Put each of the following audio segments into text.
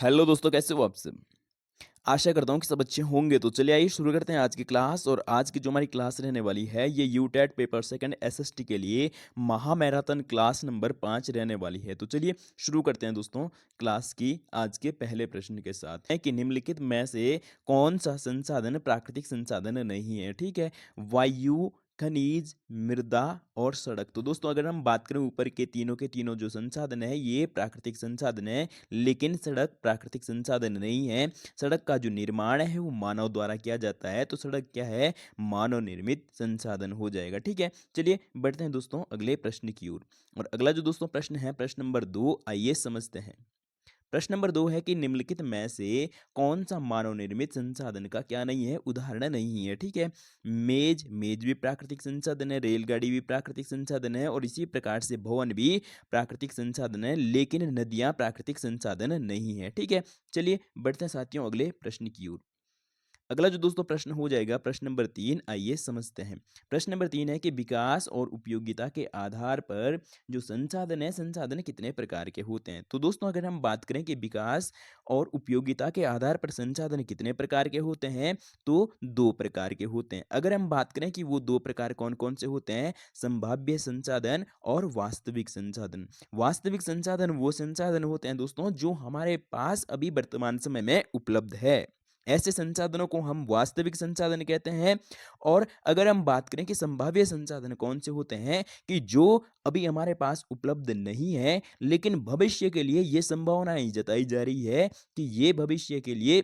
Hello दोस्तों, कैसे हो आप सब? आशा करता हूँ कि सब अच्छे होंगे। तो चलिए आइए शुरू करते हैं आज की क्लास। और आज की जो हमारी क्लास रहने वाली है ये यूटेट पेपर सेकंड एसएसटी के लिए महा मैराथन क्लास नंबर 5 रहने वाली है। तो चलिए शुरू करते हैं दोस्तों क्लास की आज के पहले प्रश्न के साथ है कि निम्नलिखित में से कौन सा संसाधन प्राकृतिक संसाधन नहीं है। ठीक है, वायु, खनिज, मृदा और सड़क। तो दोस्तों अगर हम बात करें ऊपर के तीनों जो संसाधन है ये प्राकृतिक संसाधन है, लेकिन सड़क प्राकृतिक संसाधन नहीं है। सड़क का जो निर्माण है वो मानव द्वारा किया जाता है, तो सड़क क्या है, मानव निर्मित संसाधन हो जाएगा। ठीक है, चलिए बढ़ते हैं दोस्तों अगले प्रश्न की ओर। और अगला जो दोस्तों प्रश्न है प्रश्न नंबर 2, आइए समझते हैं। प्रश्न नंबर 2 है कि निम्नलिखित में से कौन सा मानव निर्मित संसाधन का क्या नहीं है, उदाहरण नहीं है। ठीक है, मेज, मेज भी प्राकृतिक संसाधन है, रेलगाड़ी भी प्राकृतिक संसाधन है, और इसी प्रकार से भवन भी प्राकृतिक संसाधन है, लेकिन नदियां प्राकृतिक संसाधन नहीं है। ठीक है, चलिए बढ़ते हैं साथियों अगले प्रश्न की ओर। अगला जो दोस्तों प्रश्न हो जाएगा प्रश्न नंबर 3, आइए समझते हैं। प्रश्न नंबर 3 है कि विकास और उपयोगिता के आधार पर जो संसाधन है, संसाधन कितने प्रकार के होते हैं। तो दोस्तों अगर हम बात करें कि विकास और उपयोगिता के आधार पर संसाधन कितने प्रकार के होते हैं, तो 2 प्रकार के होते हैं। अगर हम बात करें कि वो 2 प्रकार कौन कौन से होते हैं, संभाव्य संसाधन और वास्तविक संसाधन। वास्तविक संसाधन वो संसाधन होते हैं दोस्तों जो हमारे पास अभी वर्तमान समय में उपलब्ध है, ऐसे संसाधनों को हम वास्तविक संसाधन कहते हैं। और अगर हम बात करें कि संभाव्य संसाधन कौन से होते हैं, कि जो अभी हमारे पास उपलब्ध नहीं है, लेकिन भविष्य के लिए ये संभावनाएं जताई जा रही है कि ये भविष्य के लिए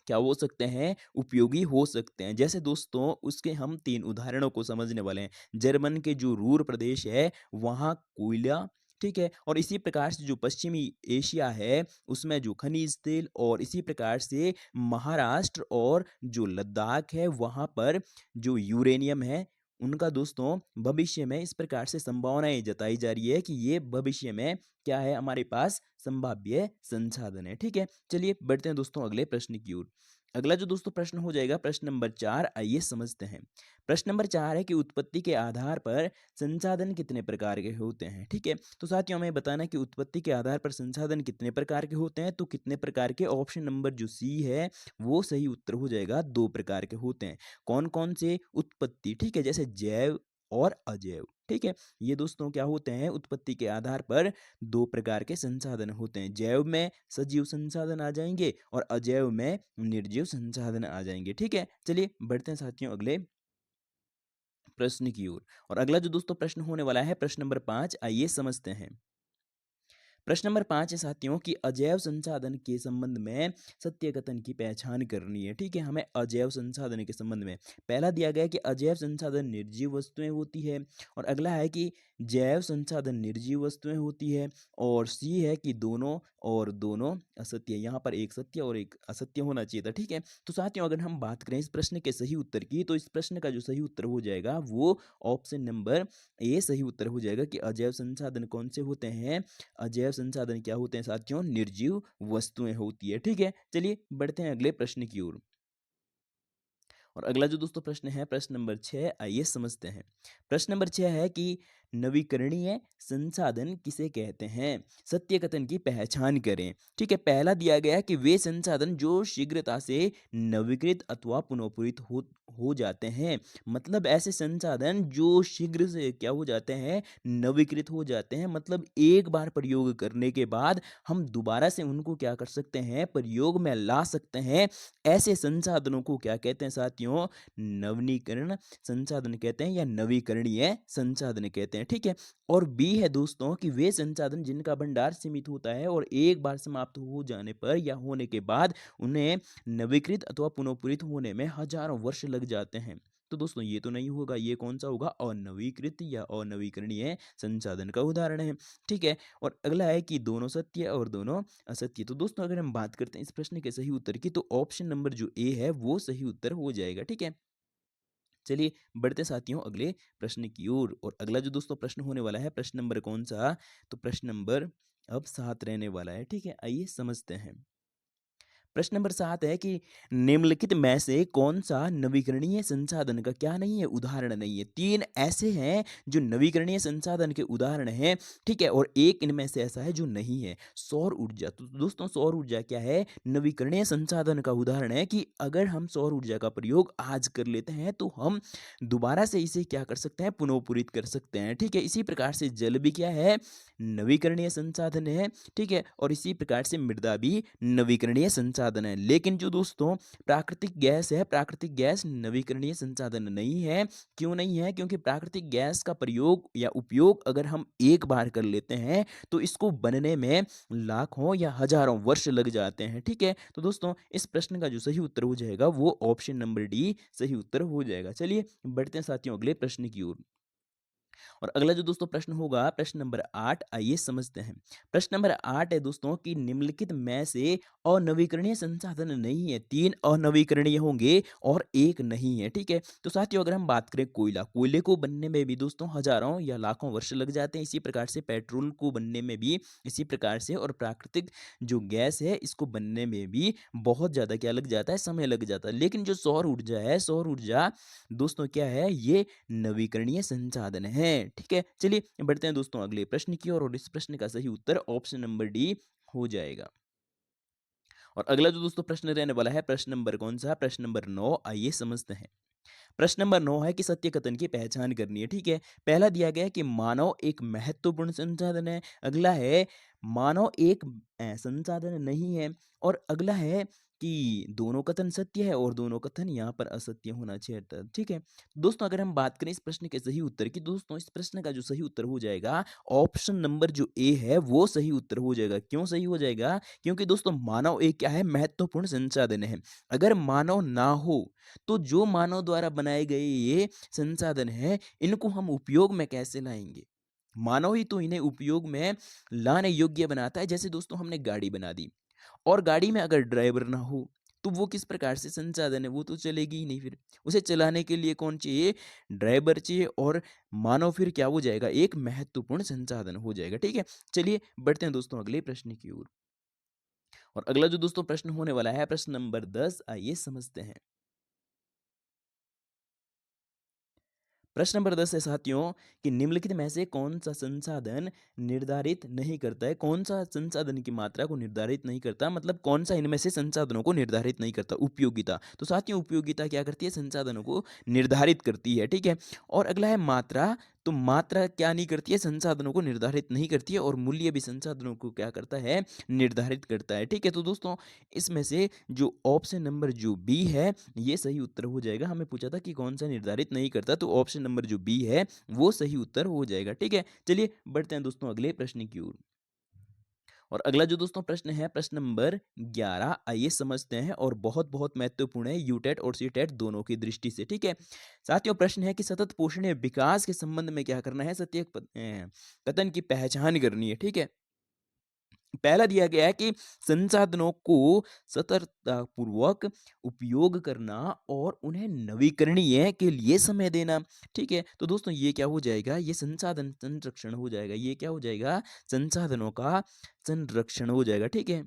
क्या हो सकते हैं, उपयोगी हो सकते हैं। जैसे दोस्तों उसके हम 3 उदाहरणों को समझने वाले हैं। जर्मन के जो रूर प्रदेश है वहाँ कोयला, ठीक है, और इसी प्रकार से जो पश्चिमी एशिया है उसमें जो खनिज तेल, और इसी प्रकार से महाराष्ट्र और जो लद्दाख है वहाँ पर जो यूरेनियम है, उनका दोस्तों भविष्य में इस प्रकार से संभावनाएं जताई जा रही है कि ये भविष्य में क्या है, हमारे पास संभाव्य संसाधन है। ठीक है, चलिए बढ़ते हैं दोस्तों अगले प्रश्न की ओर। अगला जो दोस्तों प्रश्न हो जाएगा प्रश्न नंबर 4, आइए समझते हैं। प्रश्न नंबर 4 है कि उत्पत्ति के आधार पर संसाधन कितने प्रकार के होते हैं। ठीक है, तो साथियों हमें बताना है कि उत्पत्ति के आधार पर संसाधन कितने प्रकार के होते हैं, तो कितने प्रकार के, ऑप्शन नंबर जो सी है वो सही उत्तर हो जाएगा। 2 प्रकार के होते हैं। कौन कौन से, उत्पत्ति, ठीक है, जैसे जैव और अजैव। ठीक है, ये दोस्तों क्या होते हैं, उत्पत्ति के आधार पर 2 प्रकार के संसाधन होते हैं। जैव में सजीव संसाधन आ जाएंगे और अजैव में निर्जीव संसाधन आ जाएंगे। ठीक है, चलिए बढ़ते हैं साथियों अगले प्रश्न की ओर। और अगला जो दोस्तों प्रश्न होने वाला है प्रश्न नंबर 5, आइए समझते हैं। प्रश्न नंबर 5 है साथियों कि अजैव संसाधन के संबंध में सत्य कथन की पहचान करनी है। ठीक है, हमें अजैव संसाधन के संबंध में पहला दिया गया है कि अजैव संसाधन निर्जीव वस्तुएं होती है, और अगला है कि जैव संसाधन निर्जीव वस्तुएं होती है, और सी है कि दोनों और दोनों असत्य। यहाँ पर एक सत्य और एक असत्य होना चाहिए था। ठीक है, तो साथियों अगर हम बात करें इस प्रश्न के सही उत्तर की, तो इस प्रश्न का जो सही उत्तर हो जाएगा वो ऑप्शन नंबर ए सही उत्तर हो जाएगा कि अजैव संसाधन कौन से होते हैं, अजैव संसाधन क्या होते हैं साथियों, निर्जीव वस्तुएं होती है। ठीक है, चलिए बढ़ते हैं अगले प्रश्न की ओर। और अगला जो दोस्तों प्रश्न है प्रश्न नंबर 6, आइए समझते हैं। प्रश्न नंबर 6 है कि नवीकरणीय संसाधन किसे कहते हैं, सत्य कथन की पहचान करें। ठीक है, पहला दिया गया है कि वे संसाधन जो शीघ्रता से नवीकृत अथवा पुनःपूरित हो जाते हैं। मतलब ऐसे संसाधन जो शीघ्र से क्या हो जाते हैं, नवीकृत हो जाते हैं। मतलब एक बार प्रयोग करने के बाद हम दोबारा से उनको क्या कर सकते हैं, प्रयोग में ला सकते हैं। ऐसे संसाधनों को क्या कहते हैं साथियों, नवीनीकरण संसाधन कहते हैं या नवीकरणीय संसाधन कहते हैं। ठीक है, और बी है दोस्तों कि वे संसाधन जिनका भंडार सीमित होता है और एक बार समाप्त हो जाने पर या होने के बाद उन्हें नवीकृत अथवा पुनःपूरित होने में हजारों वर्ष लग जाते हैं। तो दोस्तों ये तो नहीं होगा, ये कौन सा होगा, अनवीकृत या अनवीकरणीय संसाधन का उदाहरण है। ठीक है, और अगला है कि दोनों सत्य और दोनों असत्य। तो दोस्तों अगर हम बात करते हैं इस प्रश्न के सही उत्तर की, तो ऑप्शन नंबर जो ए है वो सही उत्तर हो जाएगा। ठीक है, चलिए बढ़ते साथियों अगले प्रश्न की ओर। और अगला जो दोस्तों प्रश्न होने वाला है प्रश्न नंबर कौन सा, तो प्रश्न नंबर अब 7 रहने वाला है। ठीक है, आइए समझते हैं। प्रश्न नंबर 7 है कि निम्नलिखित में से कौन-सा नवीकरणीय संसाधन का क्या नहीं है, उदाहरण नहीं है? 3 ऐसे हैं जो नवीकरणीय संसाधन के उदाहरण हैं, ठीक है? और एक इनमें से ऐसा है जो नहीं है, सौर ऊर्जा। तो दोस्तों सौर ऊर्जा क्या है? नवीकरणीय संसाधन का उदाहरण है कि अगर हम सौर ऊर्जा का प्रयोग आज कर लेते हैं, तो हम दोबारा से इसे क्या कर सकते हैं? पुनःपूरित कर सकते हैं, ठीक है? इसी प्रकार से जल भी क्या है? नवीकरणीय संसाधन है, ठीक है? और इसी प्रकार से मृदा भी नवीकरणीय संसाधन है। लेकिन जो दोस्तों प्राकृतिक गैस है, प्राकृतिक गैस नवीकरणीय संसाधन नहीं है। क्यों नहीं है? क्योंकि प्राकृतिक गैस का प्रयोग या उपयोग अगर हम एक बार कर लेते हैं, तो इसको बनने में लाखों या हज़ारों वर्ष लग जाते हैं, ठीक है? तो दोस्तों इस प्रश्न का जो सही उत्तर हो जाएगा वो ऑप्शन नंबर डी सही उत्तर हो जाएगा। चलिए बढ़ते हैं साथियों अगले प्रश्न की ओर। और अगला जो दोस्तों प्रश्न होगा प्रश्न नंबर 8 आइए समझते हैं। प्रश्न नंबर 8 है दोस्तों कि निम्नलिखित में से अनवीकरणीय संसाधन नहीं है। 3 अनवीकरणीय होंगे और 1 नहीं है, ठीक है? तो साथियों अगर हम बात करें कोयला, कोयले को बनने में भी दोस्तों हज़ारों या लाखों वर्ष लग जाते हैं। इसी प्रकार से पेट्रोल को बनने में भी इसी प्रकार से और प्राकृतिक जो गैस है इसको बनने में भी बहुत ज़्यादा क्या लग जाता है? समय लग जाता है। लेकिन जो सौर ऊर्जा है, सौर ऊर्जा दोस्तों क्या है? ये नवीकरणीय संसाधन है। ठीक है? चलिए बढ़ते हैं दोस्तों अगले प्रश्न की ओर और इस प्रश्न का सही उत्तर ऑप्शन नंबर डी हो जाएगा। और अगला जो दोस्तों प्रश्न रहने वाला है प्रश्न नंबर कौन-सा? प्रश्न नंबर 9 आइए समझते हैं। प्रश्न नंबर 9 है कि सत्य कथन की पहचान करनी है, ठीक है? पहला दिया गया है कि मानव एक महत्वपूर्ण संसाधन है, अगला है मानव एक संसाधन नहीं है और अगला है कि दोनों कथन सत्य है और दोनों कथन यहाँ पर असत्य होना चाहिए था, ठीक है? दोस्तों अगर हम बात करें इस प्रश्न के सही उत्तर की, दोस्तों इस प्रश्न का जो सही उत्तर हो जाएगा, ऑप्शन नंबर जो ए है वो सही उत्तर हो जाएगा। क्यों सही हो जाएगा? क्योंकि दोस्तों मानव एक क्या है? महत्वपूर्ण संसाधन है। अगर मानव ना हो तो जो मानव द्वारा बनाए गए ये संसाधन हैं, इनको हम उपयोग में कैसे लाएँगे? मानव ही तो इन्हें उपयोग में लाने योग्य बनाता है। जैसे दोस्तों हमने गाड़ी बना दी और गाड़ी में अगर ड्राइवर ना हो, तो वो किस प्रकार से संसाधन है? वो तो चलेगी ही नहीं फिर। उसे चलाने के लिए कौन चाहिए? ड्राइवर चाहिए और मानव फिर क्या हो जाएगा? एक महत्वपूर्ण संसाधन हो जाएगा, ठीक है? चलिए बढ़ते हैं दोस्तों अगले प्रश्न की ओर। और अगला जो दोस्तों प्रश्न होने वाला है प्रश्न नंबर 10 आइए समझते हैं। प्रश्न नंबर 10 है साथियों कि निम्नलिखित में से कौन सा संसाधन निर्धारित नहीं करता है? कौन सा संसाधन की मात्रा को निर्धारित नहीं करता? मतलब कौन सा इनमें से संसाधनों को निर्धारित नहीं करता? उपयोगिता। तो साथियों उपयोगिता क्या करती है? संसाधनों को निर्धारित करती है, ठीक है? और अगला है मात्रा। तो मात्रा क्या नहीं करती है? संसाधनों को निर्धारित नहीं करती है और मूल्य भी संसाधनों को क्या करता है? निर्धारित करता है, ठीक है? तो दोस्तों इसमें से जो ऑप्शन नंबर जो बी है ये सही उत्तर हो जाएगा। हमें पूछा था कि कौन-सा निर्धारित नहीं करता, तो ऑप्शन नंबर जो बी है, वो सही उत्तर हो जाएगा, ठीक है? चलिए बढ़ते हैं दोस्तों अगले प्रश्न की ओर। और अगला जो दोस्तों प्रश्न है, प्रश्न नंबर 11 आइए समझते हैं और बहुत-बहुत महत्वपूर्ण है यूटेट और सीटेट दोनों की दृष्टि से, ठीक है? साथियों प्रश्न है कि सतत पोषणीय विकास के संबंध में क्या करना है? कथन की पहचान करनी है, ठीक है? पहला दिया गया है कि संसाधनों को सतर्कतापूर्वक उपयोग करना और उन्हें नवीकरणीय के लिए समय देना, ठीक है? तो दोस्तों ये क्या हो जाएगा? ये संसाधन संरक्षण हो जाएगा। ये क्या हो जाएगा? संसाधनों का संरक्षण हो जाएगा, ठीक है?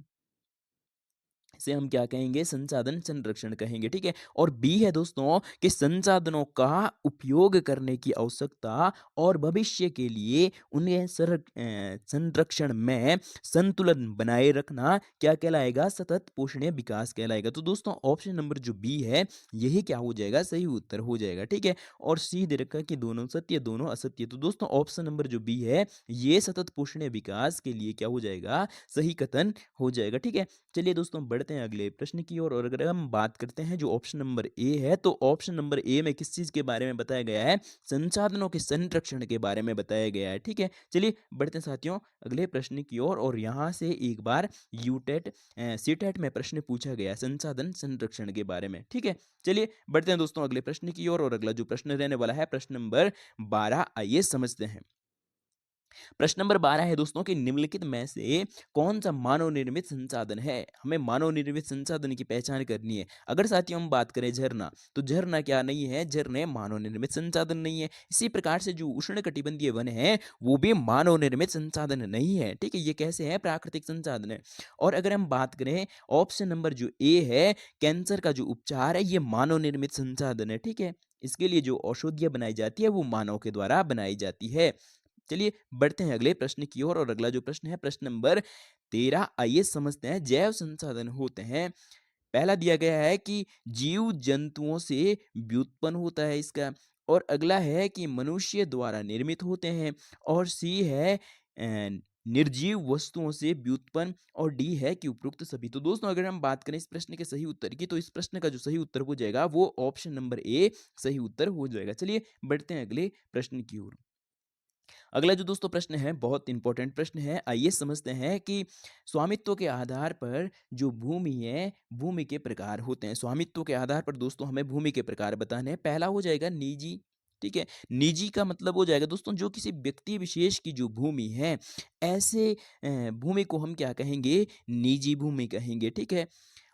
इसे हम क्या कहेंगे? संसाधन संरक्षण कहेंगे, ठीक है? और बी है दोस्तों कि संसाधनों का उपयोग करने की आवश्यकता और भविष्य के लिए उन्हें संरक्षण में संतुलन बनाए रखना क्या कहलाएगा? सतत पोषणीय विकास कहलाएगा। तो दोस्तों ऑप्शन नंबर जो बी है, यही क्या हो जाएगा? सही उत्तर हो जाएगा, ठीक है? और सी दे रखा है कि दोनों सत्य, दोनों असत्य। तो दोस्तों ऑप्शन नंबर जो बी है, ये सतत पोषणीय विकास के लिए क्या हो जाएगा? सही कथन हो जाएगा, ठीक है? चलिए दोस्तों बढ़ते हैं अगले प्रश्न की ओर और अगर हम बात करते हैं जो ऑप्शन नंबर ए है, तो ऑप्शन नंबर ए में किस चीज़ के बारे में बताया गया है? संसाधनों के संरक्षण के बारे में बताया गया है, ठीक है? चलिए बढ़ते हैं साथियों अगले प्रश्न की ओर और यहाँ से एक बार यूटेट सीटेट में प्रश्न पूछा गया है संसाधन संरक्षण के बारे में, ठीक है? चलिए बढ़ते हैं दोस्तों अगले प्रश्न की ओर और अगला जो प्रश्न रहने वाला है प्रश्न नंबर 12 आइए समझते हैं। प्रश्न नंबर 12 है दोस्तों कि निम्नलिखित में से कौन सा मानव निर्मित संसाधन है। हमें मानव निर्मित संसाधन की पहचान करनी है। अगर साथियों हम बात करें झरना, तो झरना क्या नहीं है, झरने मानव निर्मित संसाधन नहीं है। इसी प्रकार से जो उष्णकटिबंधीय वन है वो भी मानव निर्मित संसाधन नहीं है। ठीक है, ये कैसे है, प्राकृतिक संसाधन है। और अगर हम बात करें ऑप्शन नंबर जो ए है, कैंसर का जो उपचार है, ये मानव निर्मित संसाधन है। ठीक है, इसके लिए जो औषधियाँ बनाई जाती है वो मानव के द्वारा बनाई जाती है। चलिए बढ़ते हैं अगले प्रश्न की ओर। और अगला जो प्रश्न है प्रश्न नंबर 13, आइए समझते हैं जैव संसाधन होते हैं। पहला दिया गया है कि जीव जंतुओं से व्युत्पन्न होता है इसका। और अगला है कि मनुष्य द्वारा निर्मित होते हैं। और सी है निर्जीव वस्तुओं से व्युत्पन्न। और डी है कि उपरोक्त सभी। तो दोस्तों अगर हम बात करें इस प्रश्न के सही उत्तर की, तो इस प्रश्न का जो सही उत्तर हो जाएगा वो ऑप्शन नंबर ए सही उत्तर हो जाएगा। चलिए बढ़ते हैं अगले प्रश्न की ओर। अगला जो दोस्तों प्रश्न है बहुत इंपॉर्टेंट प्रश्न है। आइए समझते हैं कि स्वामित्व के आधार पर जो भूमि है, भूमि के प्रकार होते हैं। स्वामित्व के आधार पर दोस्तों हमें भूमि के प्रकार बताने हैं। पहला हो जाएगा निजी। ठीक है, निजी का मतलब हो जाएगा दोस्तों जो किसी व्यक्ति विशेष की जो भूमि है, ऐसे भूमि को हम क्या कहेंगे, निजी भूमि कहेंगे। ठीक है,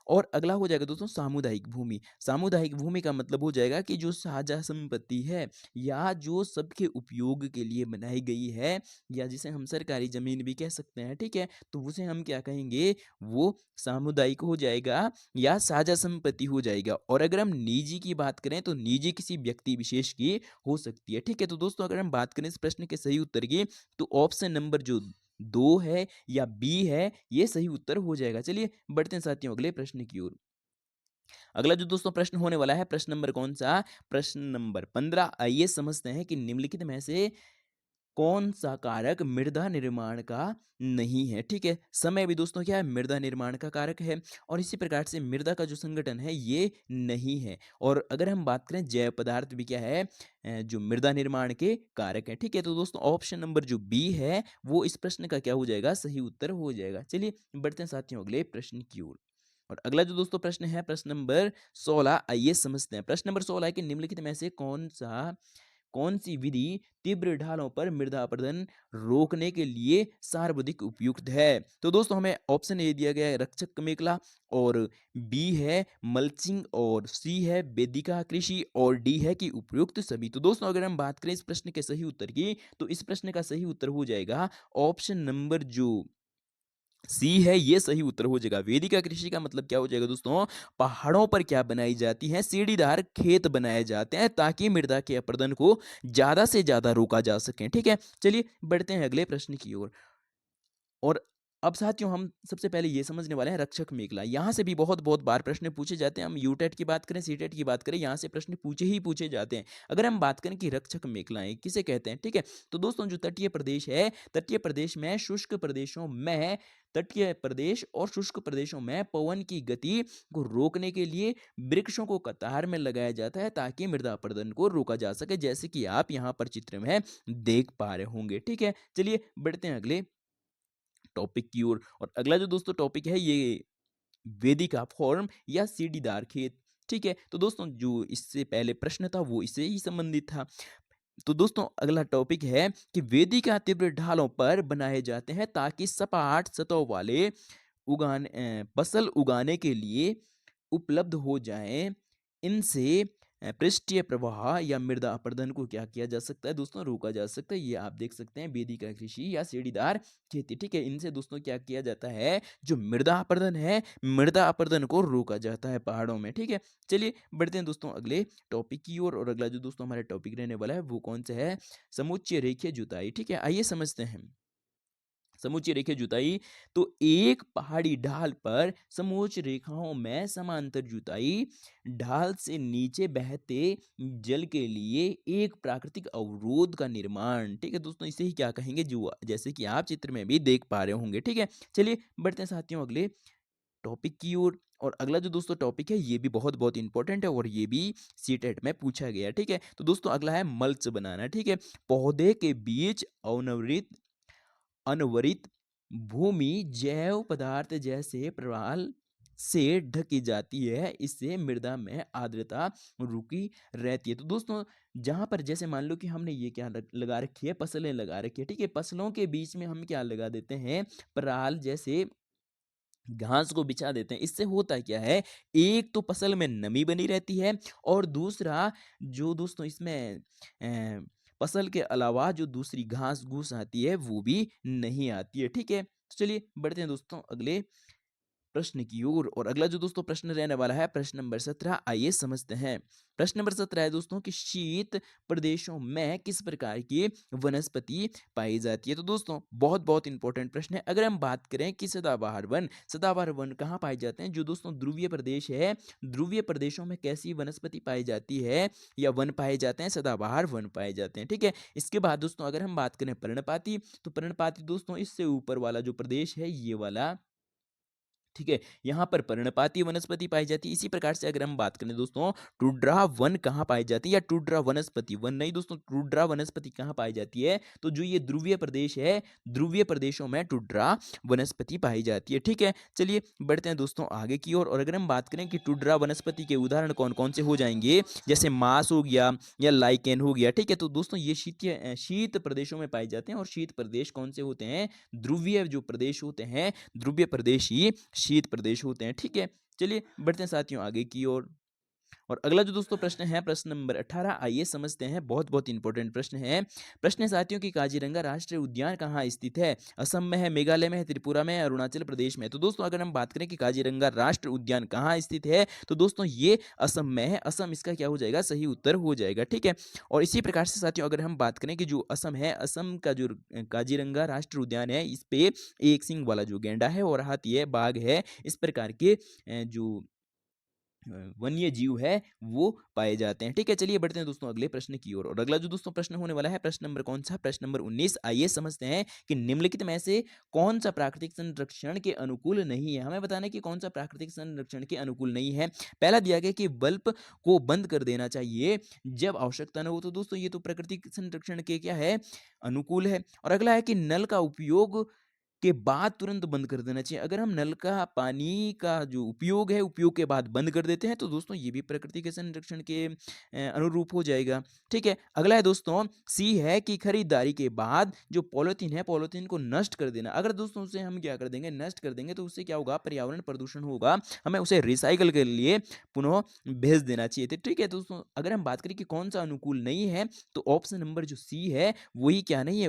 और अगला हो जाएगा दोस्तों सामुदायिक भूमि। सामुदायिक भूमि का मतलब हो जाएगा कि जो साझा संपत्ति है या जो सबके उपयोग के लिए बनाई गई है, या जिसे हम सरकारी जमीन भी कह सकते हैं। ठीक है, तो उसे हम क्या कहेंगे, वो सामुदायिक हो जाएगा या साझा संपत्ति हो जाएगा। और अगर हम निजी की बात करें तो निजी किसी व्यक्ति विशेष की हो सकती है। ठीक है, तो दोस्तों अगर हम बात करें इस प्रश्न के सही उत्तर की, तो ऑप्शन नंबर जो दो है या बी है ये सही उत्तर हो जाएगा। चलिए बढ़ते हैं साथियों अगले प्रश्न की ओर। अगला जो दोस्तों प्रश्न होने वाला है प्रश्न नंबर कौन सा, प्रश्न नंबर 15। आइए समझते हैं कि निम्नलिखित में से कौन सा कारक मृदा निर्माण का नहीं है। ठीक है, समय भी दोस्तों क्या है, मृदा निर्माण का कारक है। और इसी प्रकार से मृदा का जो संगठन है ये नहीं है। और अगर हम बात करें जैव पदार्थ भी क्या है, जो मृदा निर्माण के कारक है। ठीक है, तो दोस्तों ऑप्शन नंबर जो बी है वो इस प्रश्न का क्या हो जाएगा, सही उत्तर हो जाएगा। चलिए बढ़ते हैं साथियों अगले प्रश्न की ओर। और अगला जो दोस्तों प्रश्न है प्रश्न नंबर 16। आइए समझते हैं। प्रश्न नंबर 16 है कि निम्नलिखित में से कौन सी विधि तीव्र ढालों पर मृदा अपरदन रोकने के लिए सर्वाधिक उपयुक्त है। तो दोस्तों हमें ऑप्शन ए दिया गया है रक्षक मेखला, और बी है मल्चिंग, और सी है वेदिका कृषि, और डी है कि उपयुक्त सभी। तो दोस्तों अगर हम बात करें इस प्रश्न के सही उत्तर की, तो इस प्रश्न का सही उत्तर हो जाएगा ऑप्शन नंबर जो सी है ये सही उत्तर हो जाएगा। वेदिका कृषि का मतलब क्या हो जाएगा दोस्तों, पहाड़ों पर क्या बनाई जाती है, सीढ़ीदार खेत बनाए जाते हैं ताकि मृदा के अपरदन को ज्यादा से ज्यादा रोका जा सके। ठीक है, चलिए बढ़ते हैं अगले प्रश्न की ओर। और अब साथियों हम सबसे पहले ये समझने वाले हैं रक्षक मेखला। यहाँ से भी बहुत बहुत बार प्रश्न पूछे जाते हैं। हम यूटेट की बात करें, सीटेट की बात करें, यहाँ से प्रश्न पूछे ही पूछे जाते हैं। अगर हम बात करें कि रक्षक मेखलाएं किसे कहते हैं, ठीक है, तो दोस्तों जो तटीय प्रदेश है, तटीय प्रदेश में शुष्क प्रदेशों में, तटीय प्रदेश और शुष्क प्रदेशों में पवन की गति को रोकने के लिए वृक्षों को कतार में लगाया जाता है ताकि मृदा अपरदन को रोका जा सके, जैसे कि आप यहाँ पर चित्र में देख पा रहे होंगे। ठीक है, चलिए बढ़ते हैं अगले टॉपिक की ओर। और अगला जो दोस्तों टॉपिक है ये वेदिका फॉर्म या सीढ़ीदार खेत। ठीक है, तो दोस्तों जो इससे पहले प्रश्न था वो इससे ही संबंधित था। तो दोस्तों अगला टॉपिक है कि वेदिका तीव्र ढालों पर बनाए जाते हैं ताकि सपाट सतहों वाले फसल उगाने के लिए उपलब्ध हो जाएं। इनसे पृष्ठीय प्रवाह या मृदा अपरदन को क्या किया जा सकता है दोस्तों, रोका जा सकता है। ये आप देख सकते हैं वेदिका कृषि या सीढ़ीदार खेती। ठीक है, इनसे दोस्तों क्या किया जाता है, जो मृदा अपरदन है, मृदा अपरदन को रोका जाता है पहाड़ों में। ठीक है, चलिए बढ़ते हैं दोस्तों अगले टॉपिक की ओर। और अगला जो दोस्तों हमारा टॉपिक रहने वाला है वो कौन सा है, समुच्चय रेखीय जुताई। ठीक है, आइए समझते हैं समोच्च रेखीय जुताई। तो एक पहाड़ी ढाल पर समोच्च रेखाओं में समांतर जुताई, ढाल से नीचे बहते जल के लिए एक प्राकृतिक अवरोध का निर्माण। ठीक है दोस्तों, इसे ही क्या कहेंगे, जो जैसे कि आप चित्र में भी देख पा रहे होंगे। ठीक है, चलिए बढ़ते हैं साथियों अगले टॉपिक की ओर। और अगला जो दोस्तों टॉपिक है ये भी बहुत बहुत इंपॉर्टेंट है, और ये भी सीटेट में पूछा गया है। ठीक है, तो दोस्तों अगला है मल्च बनाना। ठीक है, पौधे के बीच अनवरित अनवरित भूमि जैव पदार्थ जैसे प्रवाल से ढकी जाती है, इससे मृदा में आर्द्रता रुकी रहती है। तो दोस्तों जहाँ पर जैसे मान लो कि हमने ये क्या लगा रखी है, फसलें लगा रखी है, ठीक है, फसलों के बीच में हम क्या लगा देते हैं, पराल जैसे घास को बिछा देते हैं। इससे होता क्या है, एक तो फसल में नमी बनी रहती है और दूसरा जो दोस्तों इसमें फसल के अलावा जो दूसरी घास घूस आती है वो भी नहीं आती है, ठीक है। तो चलिए बढ़ते हैं दोस्तों अगले प्रश्न की ओर। और अगला जो दोस्तों प्रश्न रहने वाला है प्रश्न नंबर 17, आइए समझते हैं। प्रश्न नंबर 17 है दोस्तों कि शीत प्रदेशों में किस प्रकार की वनस्पति पाई जाती है। तो दोस्तों बहुत बहुत इंपॉर्टेंट प्रश्न है। अगर हम बात करें कि सदाबहार वन कहाँ पाए जाते हैं, जो दोस्तों ध्रुवीय प्रदेश है, ध्रुवीय प्रदेशों में कैसी वनस्पति पाई जाती है या वन पाए जाते हैं, सदाबहार वन पाए जाते हैं, ठीक है। इसके बाद दोस्तों अगर हम बात करें पर्णपाती, तो पर्णपाती दोस्तों इससे ऊपर वाला जो प्रदेश है ये वाला, ठीक है, यहाँ पर पर्णपाती वनस्पति पाई जाती है। इसी प्रकार से अगर हम बात करें दोस्तों, टुड्रा वन कहाँ पाई जाती है, या टुड्रा वनस्पति वन नहीं दोस्तों, टुड्रा वनस्पति कहाँ पाई जाती है, तो जो ये ध्रुवीय प्रदेश है, ध्रुवीय प्रदेशों में टुड्रा वनस्पति पाई जाती है, ठीक है। चलिए बढ़ते हैं दोस्तों आगे की ओर। और अगर हम बात करें कि टुड्रा वनस्पति के उदाहरण कौन कौन से हो जाएंगे, जैसे मांस हो गया या लाइकेन हो गया, ठीक है। तो दोस्तों ये शीत प्रदेशों में पाए जाते हैं, और शीत प्रदेश कौन से होते हैं, ध्रुवीय जो प्रदेश होते हैं, ध्रुवीय प्रदेश ही शीत प्रदेश होते हैं, ठीक है। चलिए बढ़ते हैं साथियों आगे की ओर। और अगला जो दोस्तों प्रश्न है प्रश्न नंबर 18, आइए समझते हैं। बहुत बहुत इंपॉर्टेंट प्रश्न है। प्रश्न है साथियों कि काजीरंगा राष्ट्रीय उद्यान कहाँ स्थित है, असम में है, मेघालय में है, त्रिपुरा में है, अरुणाचल प्रदेश में है। तो दोस्तों अगर हम बात करें कि काजीरंगा राष्ट्रीय उद्यान कहाँ स्थित है, तो दोस्तों ये असम में है। असम इसका क्या हो जाएगा, सही उत्तर हो जाएगा, ठीक है। और इसी प्रकार से साथियों अगर हम बात करें कि जो असम है, असम का जो काजीरंगा राष्ट्रीय उद्यान है, इस पे एक सींग वाला जो गेंडा है और हाथी है, बाघ है, इस प्रकार के जो वन्य जीव है वो पाए जाते हैं, ठीक है। चलिए बढ़ते हैं दोस्तों अगले प्रश्न की ओर। और अगला जो दोस्तों प्रश्न होने वाला है प्रश्न नंबर कौन सा, प्रश्न नंबर 19, आइए समझते हैं कि निम्नलिखित में से कौन सा प्राकृतिक संरक्षण के अनुकूल नहीं है। हमें बताना है कि कौन सा प्राकृतिक संरक्षण के अनुकूल नहीं है। पहला दिया गया कि बल्ब को बंद कर देना चाहिए जब आवश्यकता न हो, तो दोस्तों ये तो प्राकृतिक संरक्षण के क्या है, अनुकूल है। और अगला है कि नल का उपयोग के बाद तुरंत बंद कर देना चाहिए। अगर हम नल का पानी का जो उपयोग है, उपयोग के बाद बंद कर देते हैं, तो दोस्तों ये भी प्रकृति के संरक्षण के अनुरूप हो जाएगा, ठीक है। अगला है दोस्तों सी है कि खरीदारी के बाद जो पॉलिथीन है, पॉलिथीन को नष्ट कर देना। अगर दोस्तों उसे हम क्या कर देंगे, नष्ट कर देंगे, तो उससे क्या होगा, पर्यावरण प्रदूषण होगा। हमें उसे रिसाइकल के लिए पुनः भेज देना चाहिए थे, ठीक है। दोस्तों अगर हम बात करें कि कौन सा अनुकूल नहीं है, तो ऑप्शन नंबर जो सी है वही क्या नहीं है,